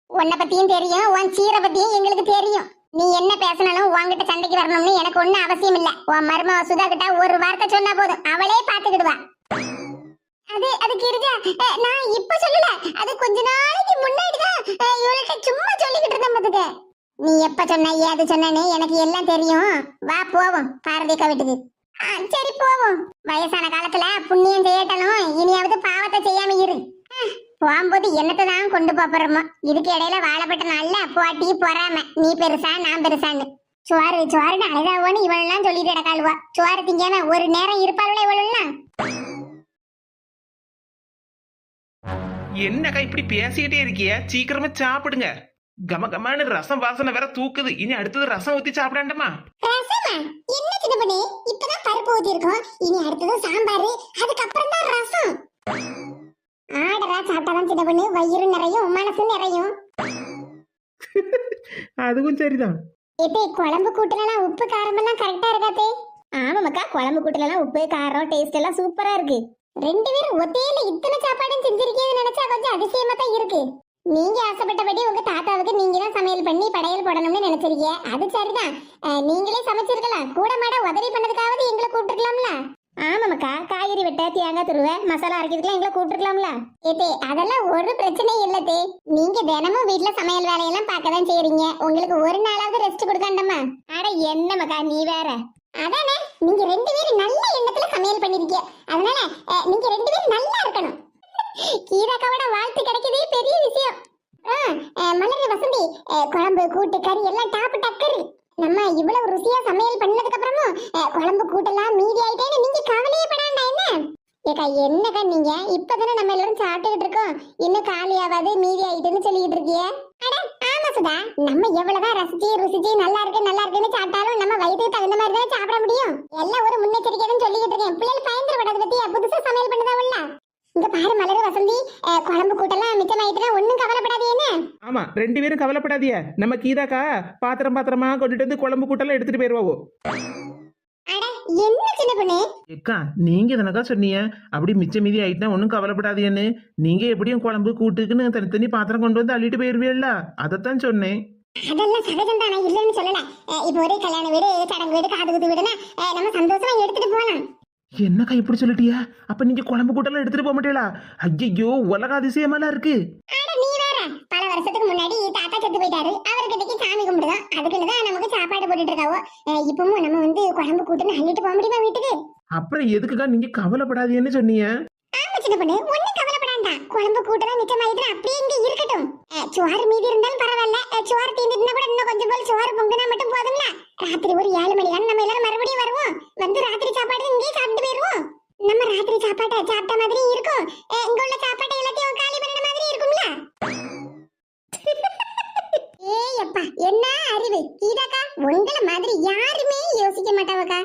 உன்னை பத்தியும் தெரியும், உன் சீரை பத்தியும் எங்களுக்கு தெரியும். நீ என்ன பேசினாலும் உன்கிட்ட சண்டைக்கு வரணும்னு எனக்கு ஒண்ணும் அவசியம் இல்ல. உன் மருமக சுதா கிட்ட ஒரு வார்த்தை சொன்னா போதும், அவளே பாத்துக்கிடுவா. அது கிரிஜா, நான் இப்ப சொல்லல, அது கொஞ்ச நாளைக்கு முன்னாடிதான் இவள்கிட்ட சும்மா சொல்லிக்கிட்டு இருந்தேன் பாத்துக்க. நீ எப்ப சொன்ன ஏது சொன்னேன்னு எனக்கு எல்லாம் தெரியும். வா போவோம் பாரதிக்கா வீட்டுக்கு. சரி போவோம். வயசான காலத்துல புண்ணியம் செய்யட்டணும், இனியாவது பாவத்தை செய்யாம இரு. போகும்போது என்னத்தை தான் கொண்டு போறோமோ. இதுக்கு இடையில வாழப்பட்ட நாள்ல போட்டி பொறாம, நீ பெருசா நான் பெருசான்னு. சோறு சோறுன்னு அழுதாவோன்னு இவளெல்லாம் சொல்லிட்டு கிடக்காளுவா. சோறு திங்காம ஒரு நேரம் இருப்பாளுல இவளெல்லாம். என்னக்கா இப்படி பேசிக்கிட்டே இருக்கிய? சீக்கிரமா சாப்பிடுங்க. கம கமான்னு ரசம் வாசனை வேற தூக்குது. இனி அடுத்தது ரசம் ஊத்தி சாப்பிடாண்டமா? ரசமா? என்ன சின்ன பண்ணி, இப்பதான் பருப்பு ஊத்தி இருக்கோம். இனி அடுத்தது சாம்பார், அதுக்கப்புறம் தான் ரசம். ஆடரா சாப்பிட்டாதான் சின்ன பண்ணி வயிறு நிறையும், மனசு நிறையும். அதுவும் சரிதான். எப்பே குழம்பு கூட்டுலாம் உப்பு காரம் எல்லாம் கரெக்டா இருக்காத்தே? ஆமாக்கா, குழம்பு கூட்டுலாம் உப்பு காரம் டேஸ்ட் எல்லாம் சூப்பரா இருக்கு. 2 பேரும் ஒத்தையில இத்தனை சாப்பாடும் செஞ்சிருக்கீங்கன்னு நினைச்சா கொஞ்சம் அதிசயமா தான் இருக்கு. நீங்க ஆசைப்பட்டபடி உங்க தாத்தாவுக்கு நீங்க தான் சமையல் பண்ணி படையல் போடணும்னு நினைச்சிருக்கீங்க. அது சரிதான். நீங்களே சமைச்சிருக்கலாம். கூட மாட உதவி பண்ணதுக்காவது எங்களை கூப்பிட்டுருக்கலாம்ல. ஆமாக்கா, காய்கறி வெட்ட, தேங்காய் துருவ, மசாலா அரைக்கிறதுக்குலாம் எங்களை கூப்பிட்டுருக்கலாம்ல. ஏத்தே, அதெல்லாம் ஒரு பிரச்சனையும் இல்லத்தே. நீங்க தினமும் வீட்டுல சமையல் வேலையெல்லாம் பார்க்கதான் செய்யறீங்க. உங்களுக்கு ஒரு நாளாவது ரெஸ்ட் கொடுக்காண்டமா? அட என்னமாக்கா நீ வேற. அதானே, நீங்க 2 பேரும் நல்ல எண்ணத்துல சமையல் பண்ணிருக்கீங்க. அதனால நீங்க 2 பேரும் நல்லா இருக்கணும். கீதாக்காவோட வாழ்த்து கிடைக்கதே பெரிய விஷயம். மலர் வசந்தி, குழம்பு கூட்டு கறி எல்லாம் டாப்பு டக்கரு. நம்ம இவ்வளவு ருசியா சமையல் பண்ணதுக்கு அப்புறமும் குழம்பு கூட்டெல்லாம் மீதி ஆயிட்டேன்னு நீங்க கவலையே படாண்டா. என்ன ஏக்கா, என்னக்கா நீங்க இப்பதானே நம்ம எல்லாரும் சாப்பிட்டுக்கிட்டு இருக்கோம், இன்னும் காலி ஆகாது மீதி ஆயிட்டுன்னு சொல்லிக்கிட்டு இருக்கிய? அட ஆமா சுதா, நம்ம எவ்வளவுதான் ரசிச்சு ருசிச்சு நல்லா இருக்குன்னு சாப்பிட்டாலும் நம்ம வயிற்றுக்கு தகுந்த மாதிரி தான் சாப்பிட முடியும். எல்லாம் ஒரு முன்னெச்சரிக்கைன்னு சொல்லிக்கிட்டு இருக்கேன். பிள்ளைகள் பயந்துடக்கூடாது பத்தியா, புதுசா சமையல் பண்ணதாவுல்ல. இங்க பாரு மலர் வசந்தி, குழம்பு கூட்டெல்லாம் மிச்சமாயிட்டுனா ஒன்னும் கவலைப்படாதே. என்ன ஆமா, 2 பேரும் கவலைப்படாதிய. நம்ம கீதாக்கா பாத்திரமா கொண்டுட்டு வந்து குழம்பு கூட்டெல்லாம் எடுத்துட்டு போயிருவாவோ. அட என்ன சின்ன பொண்ணு, ஏக்கா நீங்க தானக்கா சொன்னீங்க அப்படி மிச்ச மீதி ஆயிட்டுனா ஒன்னும் கவலைப்படாதீன்னு. நீங்க எப்படியும் குழம்பு கூட்டுக்குன்னு தனித்தனி பாத்திரம் கொண்டு வந்து அள்ளிட்டு போயிருவீல்ல, அதைத்தான் சொன்னேன். அதெல்லாம் சகஜம் தான், இல்லைன்னு சொல்லல. இப்போ ஒரே கல்யாண வீடு, சடங்கு வீடு, காது குத்து வீடுனா நம்ம சந்தோஷமா எடுத்துட்டு போலாம். என்னக்கா இப்படி சொல்லிட்டியா? அப்ப நீங்க குழம்பு கூட்டெல்லாம் எடுத்துட்டு போக மாட்டீங்களா? ஐயோ, உலக அதிசயமெல்லாம் இருக்கு. அட நீ வேற, பல வருஷத்துக்கு முன்னாடி தாத்தா செத்து போயிட்டாரு. அவர்கிட்ட சாமி கும்பிடுதான், அதுக்குன்னுதான் நமக்கு சாப்பாடு போட்டுட்டு இருக்காவோ. இப்பவும் நம்ம வந்து குழம்பு கூட்டுன்னு அள்ளிட்டு போக முடியுமா வீட்டுக்கு? அப்புறம் எதுக்குக்கா நீங்க கவலைப்படாதீன்னு சொன்னீங்க? ஆமா சின்ன பொண்ணு, ஒன்னும் கவலைப்படாண்டா. குழம்பு கூட்டெல்லாம் மிச்சமாயிட்டு அப்படியே இங்க இருக்கட்டும். சோறு மீதி இருந்தாலும் பரவாயில்ல, சோறு தீந்துட்டுனா கூட இன்னும் கொஞ்சம் போல சோறு பொங்குனா மட்டும் போதும்ல. ராத்திரி ஒரு 7 மணிக்கு நம்ம எல்லாரும் மறுபடியும் வருவோம். வந்து ராத்திரி சாப்பாடு இங்கேயே சாப்பிட்டு போயிருவோம். நம்ம ராத்திரி சாப்பாட்டை சாப்பிட்ட மாதிரி இருக்கும், இங்க உள்ள சாப்பாட்டை எல்லாத்தையும் காலி பண்ண மாதிரி இருக்கும்ல. ஏப்பா என்ன அறிவு கீதாக்கா, உங்களை மாதிரி யாருமே யோசிக்க மாட்டாவக்கா.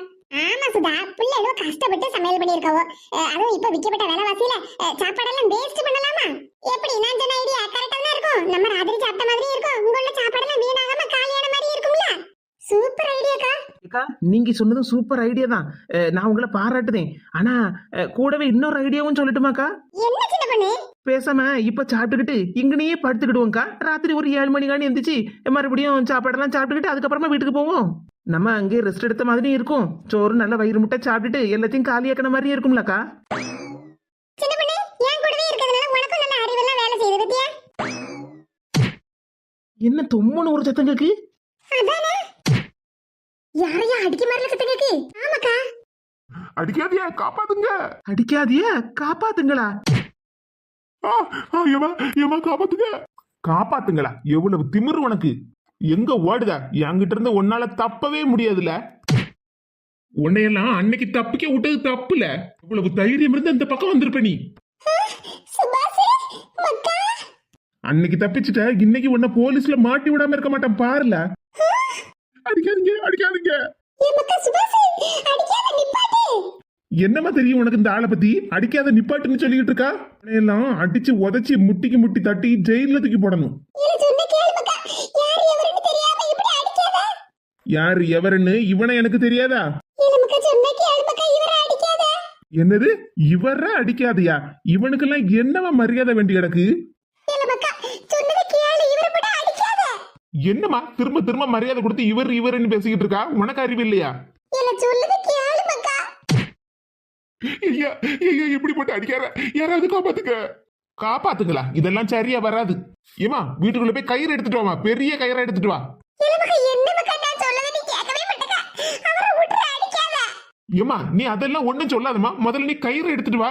ஆமா சுதா, பிள்ளைகளும் கஷ்டப்பட்டு சமையல் பண்ணிருக்காவோ. அதுவும் இப்ப விக்கப்பட்ட விலைவாசியில சாப்பாடெல்லாம் வேஸ்ட் பண்ணலாமா? எப்படி நான் சொன்ன ஐடியா கரெக்டா தான் இருக்கும். நம்ம ராத்திரி சாப்பிட்ட மாதிரி இருக்கும், இங்க உள்ள சாப்பாடெல்லாம் வீணாகாம காலியான மாதிரி இருக்கும்ல. சூப்பர் ஐடியாக்கா. ஏக்கா நீங்க சொன்னதும் சூப்பர் ஐடியா தான், நான் உங்களை பாராட்டுதேன். ஆனா கூடவே இன்னொரு ஐடியாவும் சொல்லட்டுமாக்கா? என்ன சின்ன பொண்ணு? பேசாம இப்ப சாப்பிட்டுக்கிட்டு இங்கனையே படுத்துக்கிடுவோம்க்கா. ராத்திரி ஒரு 7 மணிக்கானு எந்திரிச்சு மறுபடியும் சாப்பாடெல்லாம் சாப்பிட்டுக்கிட்டு அதுக்கப்புறமா வீட்டுக்கு போவோம். நம்ம அங்கே ரெஸ்ட் எடுத்த மாதிரி இருக்கும். சோறு நல்ல வயிறு முட்டை சாப்பிட்டுட்டு எல்லாத்தையும் காலியாக்கின மாதிரி இருக்கும்லக்கா. சின்ன பொண்ணு என் கூடவே இருக்கிறதுனால உனக்கும் நல்ல அறிவெல்லாம் வேலை செய்யுது பத்தியா? என்ன தொம்முன்னு ஒரு சத்தம் கேக்கு? அதானே யாரையா அடிக்க மாதிரி சத்தம் கேக்கு? ஆமாக்கா. அடிக்காதியா, காப்பாத்துங்க. அடிக்காதியா, காப்பாத்துங்களா? ஏமா ஏமா காப்பாத்துங்க. காப்பாத்துங்களா? எவ்வளவு திமிரு உனக்கு? எங்க ஓடுத? என்கிட்ட இருந்து உன்னால தப்பவே முடியாதுல. உன்னையெல்லாம் அன்னைக்கு தப்பிக்க விட்டது தப்புல. இவ்வளவு தைரியம் இருந்து அந்த பக்கம் வந்திருப்ப நீ. சுபாஷே மக்கா, அன்னைக்கு தப்பிச்சுட்ட, இன்னைக்கு உன்னை போலீஸ்ல மாட்டி விடாம இருக்க மாட்டேன் பாருல. அடிக்காதீங்க அடிக்காதீங்க. ஏ மக்கா சுபாஷே அடிக்காத நிப்பாட்டு. என்னமா தெரியும் உனக்கு இந்த ஆளை பத்தி? அடிக்காத நிப்பாட்டுன்னு சொல்லிட்டு இருக்கா. எல்லாம் அடிச்சு உதைச்சி முட்டிக்கு முட்டி தட்டி ஜெயில தூக்கி போடணும். இல்ல சொன்ன கேளு மக்கா, யார் எவருன்னு தெரியாம இப்படி அடிக்காத. யாரு எவருன்னு இவனை எனக்கு தெரியாதா? இல்ல மக்கா சொன்ன கேளு மக்கா, இவரை அடிக்காத. என்னது இவர அடிக்காதயா? இவனுக்கெல்லாம் என்னவா மரியாதை வேண்டி கிடக்கு? இல்ல மக்கா சொன்னத கேளு, இவரை மட்டும் அடிக்காத. என்னமா திரும்ப திரும்ப மரியாதை கொடுத்து இவர் இவருன்னு பேசிக்கிட்டு இருக்கா? உனக்கு அறிவு இல்லையா? இல்ல சொல்லத கேளு மக்கா. ஐயா ஐயா இப்படி போட்டு அடிக்காத, யாராவது காப்பாத்துக்க. காப்பாத்துங்களா? இதெல்லாம் சரியா வராது. ஏமா வீட்டுக்குள்ள போய் கயிறு எடுத்துட்டு வாமா, பெரிய கயிறை எடுத்துட்டு வா. இல்ல மக்கா என்ன மக்கா நான் சொல்லத நீ கேட்கவே மாட்டேங்க. அவரை விட்டு அடிக்காத. ஏமா நீ அதெல்லாம் ஒண்ணும் சொல்லாதமா, முதல்ல நீ கயிறை எடுத்துட்டு வா.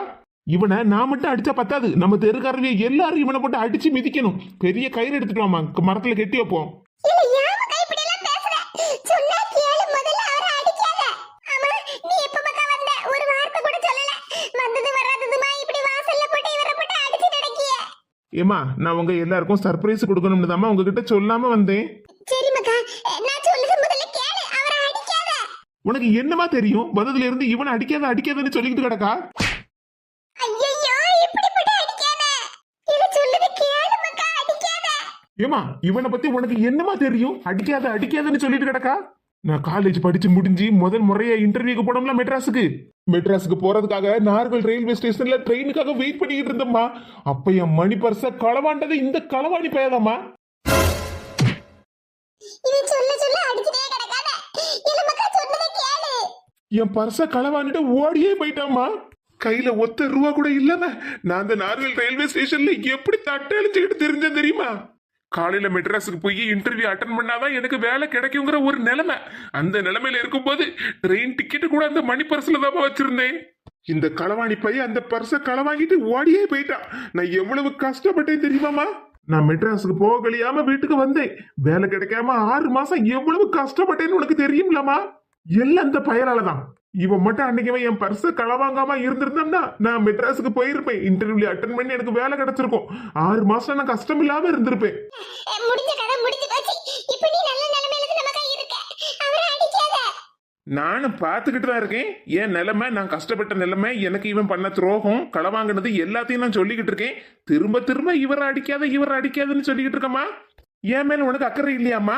இவனை நான் மட்டும் அடிச்சா பத்தாது, நம்ம தெருக்காரவே எல்லாரும் இவனை போட்டு அடிச்சு மிதிக்கணும். பெரிய கயிறு எடுத்துட்டு வாமா, மரத்துல கட்டி வைப்போம். இல்ல ஏன் மக்கா இப்படி எல்லாம் பேசுற? சொன்னா கேளு, முதல்ல அவரை அடிக்காத. ஆமா நீ எப்ப மக்கா வந்த? ஒரு வார்த்தை கூட சொல்லல. வந்தது வராததுமா இப்படி வாசல்ல போட்டு இவரை போட்டு அடிச்சு நடக்கிய. ஏமா நான் உங்க எல்லாருக்கும் சர்ப்ரைஸ் கொடுக்கணும்னு தாமா உங்ககிட்ட சொல்லாம வந்தேன். சரி மக்கா, நான் சொல்லுது முதல்ல கேளு, அவரை அடிக்காத. உனக்கு என்னமா தெரியும்? வந்ததுல இருந்து இவனை அடிக்காத அடிக்காதன்னு சொல்லிக்கிட்டு கிடக்கா. ஐயையோ இப்படி போட்டு அடிக்காத. இல்ல சொல்லுது கேளு மக்கா, அடிக்காத. ஏமா இவனை பத்தி உனக்கு என்னமா தெரியும்? அடிக்காத அடிக்காதன்னு சொல்லிட்டு கிடக்கா. நான் காலேஜ் படிச்சு முடிஞ்சு முதல் முறையா இன்டர்வியூக்கு போனோம்ல மெட்ராஸுக்கு போறதுக்காக நார்கல் ரயில்வே ஸ்டேஷன்ல ட்ரெயினுக்காக வெயிட் பண்ணிக்கிட்டு இருந்தோம்மா. அப்ப என் மணி பர்ஸ களவாண்டது இந்த களவாணி பையதாம்மா. இவன் சொல்ல சொல்ல அடிச்சிட்டே கிடக்காத. இல்ல மக்கா சொன்னதை கேளு. என் பர்ஸ களவாண்டிட்டு ஓடியே போயிட்டாம்மா. கையில ஒத்த ரூபா கூட இல்லாம நான் அந்த நார்கல் ரயில்வே ஸ்டேஷன்ல எப்படி தட்டழிச்சுக்கிட்டு தெரிஞ்சேன் தெரியுமா? காலையில மெட்ராஸுக்கு போய் இன்டர்வியூ அட்டன் பண்ணாதான் எனக்கு வேலை கிடைக்குங்கிற ஒரு நிலைமை. அந்த நிலைமையில இருக்கும்போது ட்ரெயின் டிக்கெட் கூட அந்த மணி பர்ஸ்ல தான் வச்சிருந்தேன். இந்த களவாணி பையன் அந்த பர்ஸ களவாங்கிட்டு ஓடியே போயிட்டான். நான் எவ்வளவு கஷ்டப்பட்டேன் தெரியுமாமா? நான் மெட்ராஸுக்கு போகலையாம வீட்டுக்கு வந்தேன். வேலை கிடைக்காம 6 மாசம் எவ்வளவு கஷ்டப்பட்டேன்னு உனக்கு தெரியும்லமா? எல்லாம் அந்த பயனாலதான். இவன் மட்டும் அன்னைக்கு என் பர்ஸ களவாங்காம இருந்திருந்தா நான் மெட்ராஸுக்கு போயிருப்பேன். இன்டர்வியூ அட்டன் பண்ணி எனக்கு வேலை கிடைச்சிருக்கும். 6 மாசம் நான் கஷ்டம் இல்லாம இருந்திருப்பேன். முடிஞ்ச கதை முடிஞ்சு போச்சு. இப்ப நீ நல்ல நிலைமையில நமக்கா இருக்க. அவரை அடிக்காத. நானும் பார்த்துக்கிட்டு தான் இருக்கேன். என் நிலைமை, நான் கஷ்டப்பட்ட நிலைமை, எனக்கு இவன் பண்ண துரோகம், களவாங்கினது எல்லாத்தையும் நான் சொல்லிக்கிட்டு இருக்கேன். திரும்ப திரும்ப இவரை அடிக்காதுன்னு சொல்லிக்கிட்டு இருக்கமா? என் மேல உனக்கு அக்கறை இல்லையாமா?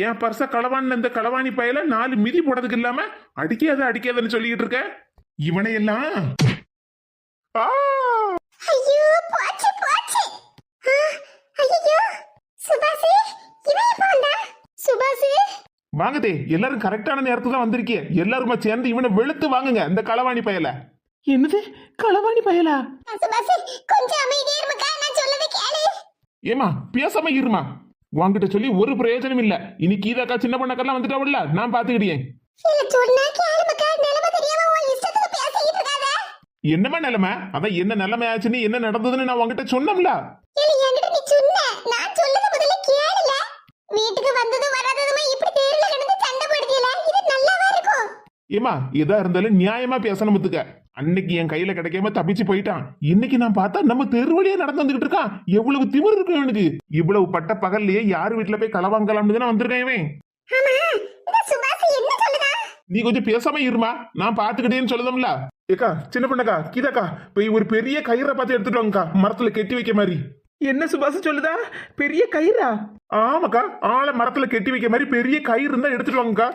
என் பர்ச களவான்னு இந்த களவாணி பையில 4 மிதி போடுறதுக்கு இல்லாம அடிக்காதுன்னு சொல்லிக்கிட்டு இருக்க. இவனை எல்லாம் ஐயோ போச்சு போச்சு. ஐயோ சுபாஷே, இவன் எப்ப வந்தா? சுபாஷே வாங்கதே, எல்லாரும் கரெக்டான நேரத்துல தான் வந்திருக்கீங்க. எல்லாருமா சேர்ந்து இவனை வெளுத்து வாங்குங்க, இந்த களவாணி பயல. என்னது களவாணி பயலா? சுபாஷே கொஞ்சம் அமைதியா இருமக்கா, நான் சொல்லதை கேளு. ஏமா பேசாம இருமா. வாங்கிட்ட சொல்லி ஒரு பிரயோஜனம் இல்ல. இன்னைக்கு கீதாக்கா சின்ன பொண்ணக்கெல்லாம் வந்துட்டாவில்ல, நான் பாத்துக்கிட்டேன். இல்ல சொன்னா கேளு மக்கா, நிலைமை தெரியாம உன் இஷ்டத்துக்கு பேசிக்கிட்டு இருக்காத. என்னமா நிலைமை? அதான் என்ன நிலைமை ஆச்சுன்னு என்ன நடந்ததுன்னு நான் உங்ககிட்ட சொன்னோம்ல. இல்ல என்கிட்ட நீ சொன்ன, நான் சொல்லத முதல்ல கேளுல. வீட்டுக்கு வந்தது வராததுமா இப்படி தேர்ல கிடந்து சண்டை போடுதியல, இது நல்லாவா இருக்கும்? ஏமா எதா இருந்தாலும் நியாயமா பேசணும் முத்துக்க. அன்னைக்கு என் கையில கிடைக்காம தப்பிச்சு போயிட்டான். இன்னைக்கு நான் பார்த்தா நம்ம தெரு வழியா நடந்து வந்துகிட்டு இருக்கான். எவ்வளவு திமிரு இருக்கு இவனுக்கு. இவ்வளவு பட்ட பகல்லையே யாரு வீட்டுல போய் களவாங்கலாம்னு தானே வந்திருக்கேன் இவன். ஆமா இந்த சுபாஷ் என்ன சொல்லுதா? நீ கொஞ்சம் பேசாம இருமா, நான் பாத்துக்கிட்டேன்னு சொல்லுதோம்ல. ஏக்கா சின்ன பொண்ணக்கா கீதாக்கா போய் ஒரு பெரிய கயிறை பார்த்து எடுத்துட்டு வாங்கக்கா, மரத்துல கெட்டி வைக்க மாதிரி. என்ன சுபாஷ் சொல்லுதா? பெரிய கயிறா? ஆமாக்கா, ஆளை மரத்துல கெட்டி வைக்க மாதிரி பெரிய கயிறு இருந்தா எடுத்துட்டு வாங்கக்கா.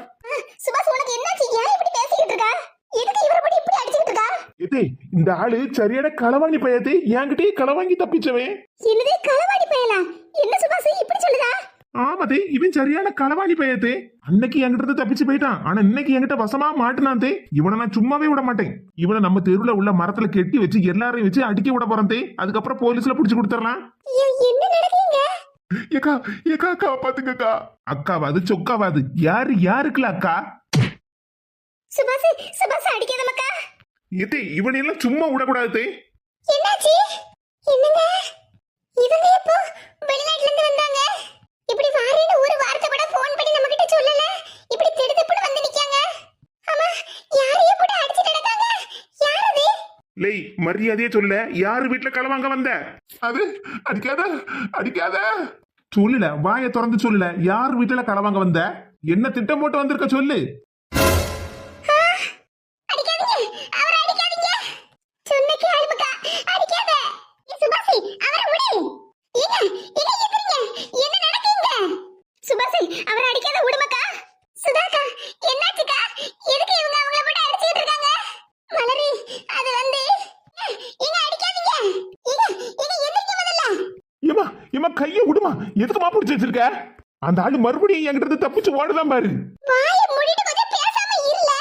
சுபாஷ் உனக்கு என்னாச்சு? ஏன் இப்படி பேசிக்கிட்டு இருக்கா? எதுக்கு இவரை போட்டு இப்படி அடிச்சிட்டு இருக்கா? இதே இந்த ஆளு சரியான களவாணி பையத்தே என்கிட்டயே களவாங்கி தப்பிச்சவன். என்னதே களவாடி பயலா? என்ன சுபாஷ் இப்படி சொல்லுதா? ஆமாதே இவன் சரியான களவாணி பையத்தே. அன்னைக்கு என்கிட்ட இருந்து தப்பிச்சு போயிட்டான். ஆனா இன்னைக்கு என்கிட்ட வசமா மாட்டினான். இவனை நான் சும்மாவே விட மாட்டேன். இவனை நம்ம தெருவுல உள்ள மரத்துல கெட்டி வச்சு எல்லாரையும் வச்சு அடிக்க விட போறேன். அதுக்கப்புறம் போலீஸ்ல புடிச்சு கொடுத்துடலாம். என்ன நடக்குங்க? ஏக்கா ஏக்கா அக்கா பாத்துக்கக்கா. அக்காவாது சொக்காவாது யாரு யாருக்குல அக்கா? சுபாஷ் அடிக்காத மக்கா. ஏத்தே இவனையெல்லாம் சும்மா விடக்கூடாது. என்னாச்சு? என்னங்க இவங்க எப்போ வெளிநாட்டுல இருந்து வந்தாங்க? இப்படி வாரேன்னு ஒரு வார்த்தை கூட ஃபோன் பண்ணி நம்ம கிட்ட சொல்லல. இப்படி திடுதிப்புன்னு வந்து நிக்காங்க. ஆமா யாரையோ கூட அடிச்சிட்டு நடக்காங்க. யார் அது? லேய் மரியாதையே சொல்ல. யாரு வீட்டுல களவாங்க வந்த? அது அடிக்காத அடிக்காத. சொல்லல வாயை திறந்து சொல்லல. யார் வீட்டுல களவாங்க வந்த? என்ன திட்டம் போட்டு வந்திருக்க சொல்லு. அடிக்காதீங்க. அவரை அடிக்காதீங்க. சொன்ன கேளுமக்கா. அடிக்காத. சுபாஷ் அவரை விடு. ஏங்க எதிரிங்க. என்ன நடக்குங்க? சுபாஷ் அவரை அடிக்காத விடுமக்கா. சுதாக்கா என்னாச்சுக்கா? எதுக்கு இவங்க அவங்கள போட்டு அடிச்சிட்டு இருக்காங்க? மலரி அது வந்து ஏங்க அடிக்காதீங்க. ஏங்க எதிரிங்க முதல்ல. ஏமா ஏமா கைய விடுமா. எதுக்குமா பிடிச்சி வச்சிருக்க? அந்த ஆளு மறுபடியும் என்கிட்ட இருந்து தப்பிச்சு ஓடுதான் பாரு. வாயை மூடிட்டு கொஞ்சம் பேசாம இருல.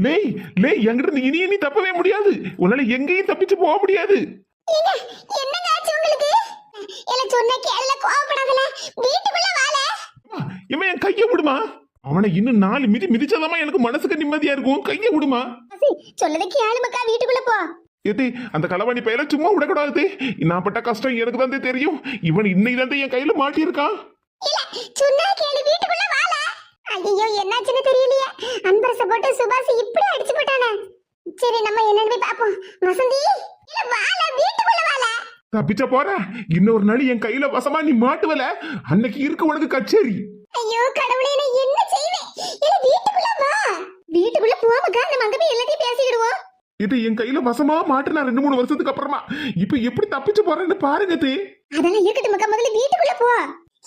லேய் லேய் என்கிட்ட இருந்து இனி இனி தப்பவே முடியாது. உன்னால எங்கேயும் தப்பிச்சு போக முடியாது. ஏங்க என்னங்க ஆச்சு உங்களுக்கு? எல்லாம் சொன்ன கேளல கோவப்படாதல. வீட்டுக்குள்ள வால. ஏமா என் கைய விடுமா. அவனை இன்னும் 4 மிதி மிதிச்சாதாமா எனக்கு மனசுக்கு நிம்மதியா இருக்கும். கைய விடுமா. சொல்லத கேளுமக்கா. வீட்டுக்குள்ள போ. ஏத்தே அந்த களவாணி பையல சும்மா விடக்கூடாது. நான் பட்ட கஷ்டம் எனக்கு தான் தெரியும். இவன் இன்னைக்கு தான் என் கையில மாட்டியிருக்கான். இல்ல சொன்னா கேளு. வீட்டுக்குள்ள வால. ஐயோ என்னாச்சுன்னு தெரியலையே. அன்பரச போட்டு சுபாஷ் இப்படி அடிச்சு போட்டானே. சரி நம்ம என்னன்னு போய் பாப்போம். வசந்தி இல்ல வால. வீட்டுக்குள்ள வால. தப்பிச்ச போற. இன்னொரு நாள் என் கையில வசமா நீ மாட்டுவல. அன்னைக்கு இருக்கு உனக்கு கச்சேரி. ஐயோ கடவுளே நான் என்ன செய்வேன்? இல்ல வீட்டுக்குள்ள வா. வீட்டுக்குள்ள போமக்கா. நம்ம அங்க போய் எல்லாத்தையும் பேசிடுவோம். இது என் கையில வசமா மாட்டுனா 2-3 வருஷத்துக்கு அப்புறமா இப்ப எப்படி தப்பிச்சு போறேன்னு பாருங்க தே. அதெல்லாம் இருக்கட்டும் மக்கா. முதல்ல வீட்டுக்குள்ள போ.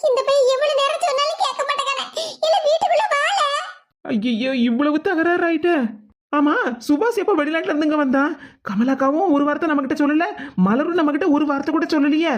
இந்த பையன் எவ்வளவு நேரம் சொன்னாலும் கேட்க மாட்டேங்கானே. இல்ல வீட்டுக்குள்ள வால. ஐயோ இவ்வளவு தகராறு ஆயிட்ட. ஆமா சுபாஷ் எப்ப வெளிநாட்டுல இருந்துங்க வந்தா? கமலாக்காவும் ஒரு வார்த்தை நம்ம கிட்ட சொல்லல. மலரும் நம்ம கிட்ட ஒரு வார்த்தை கூட சொல்லலையே.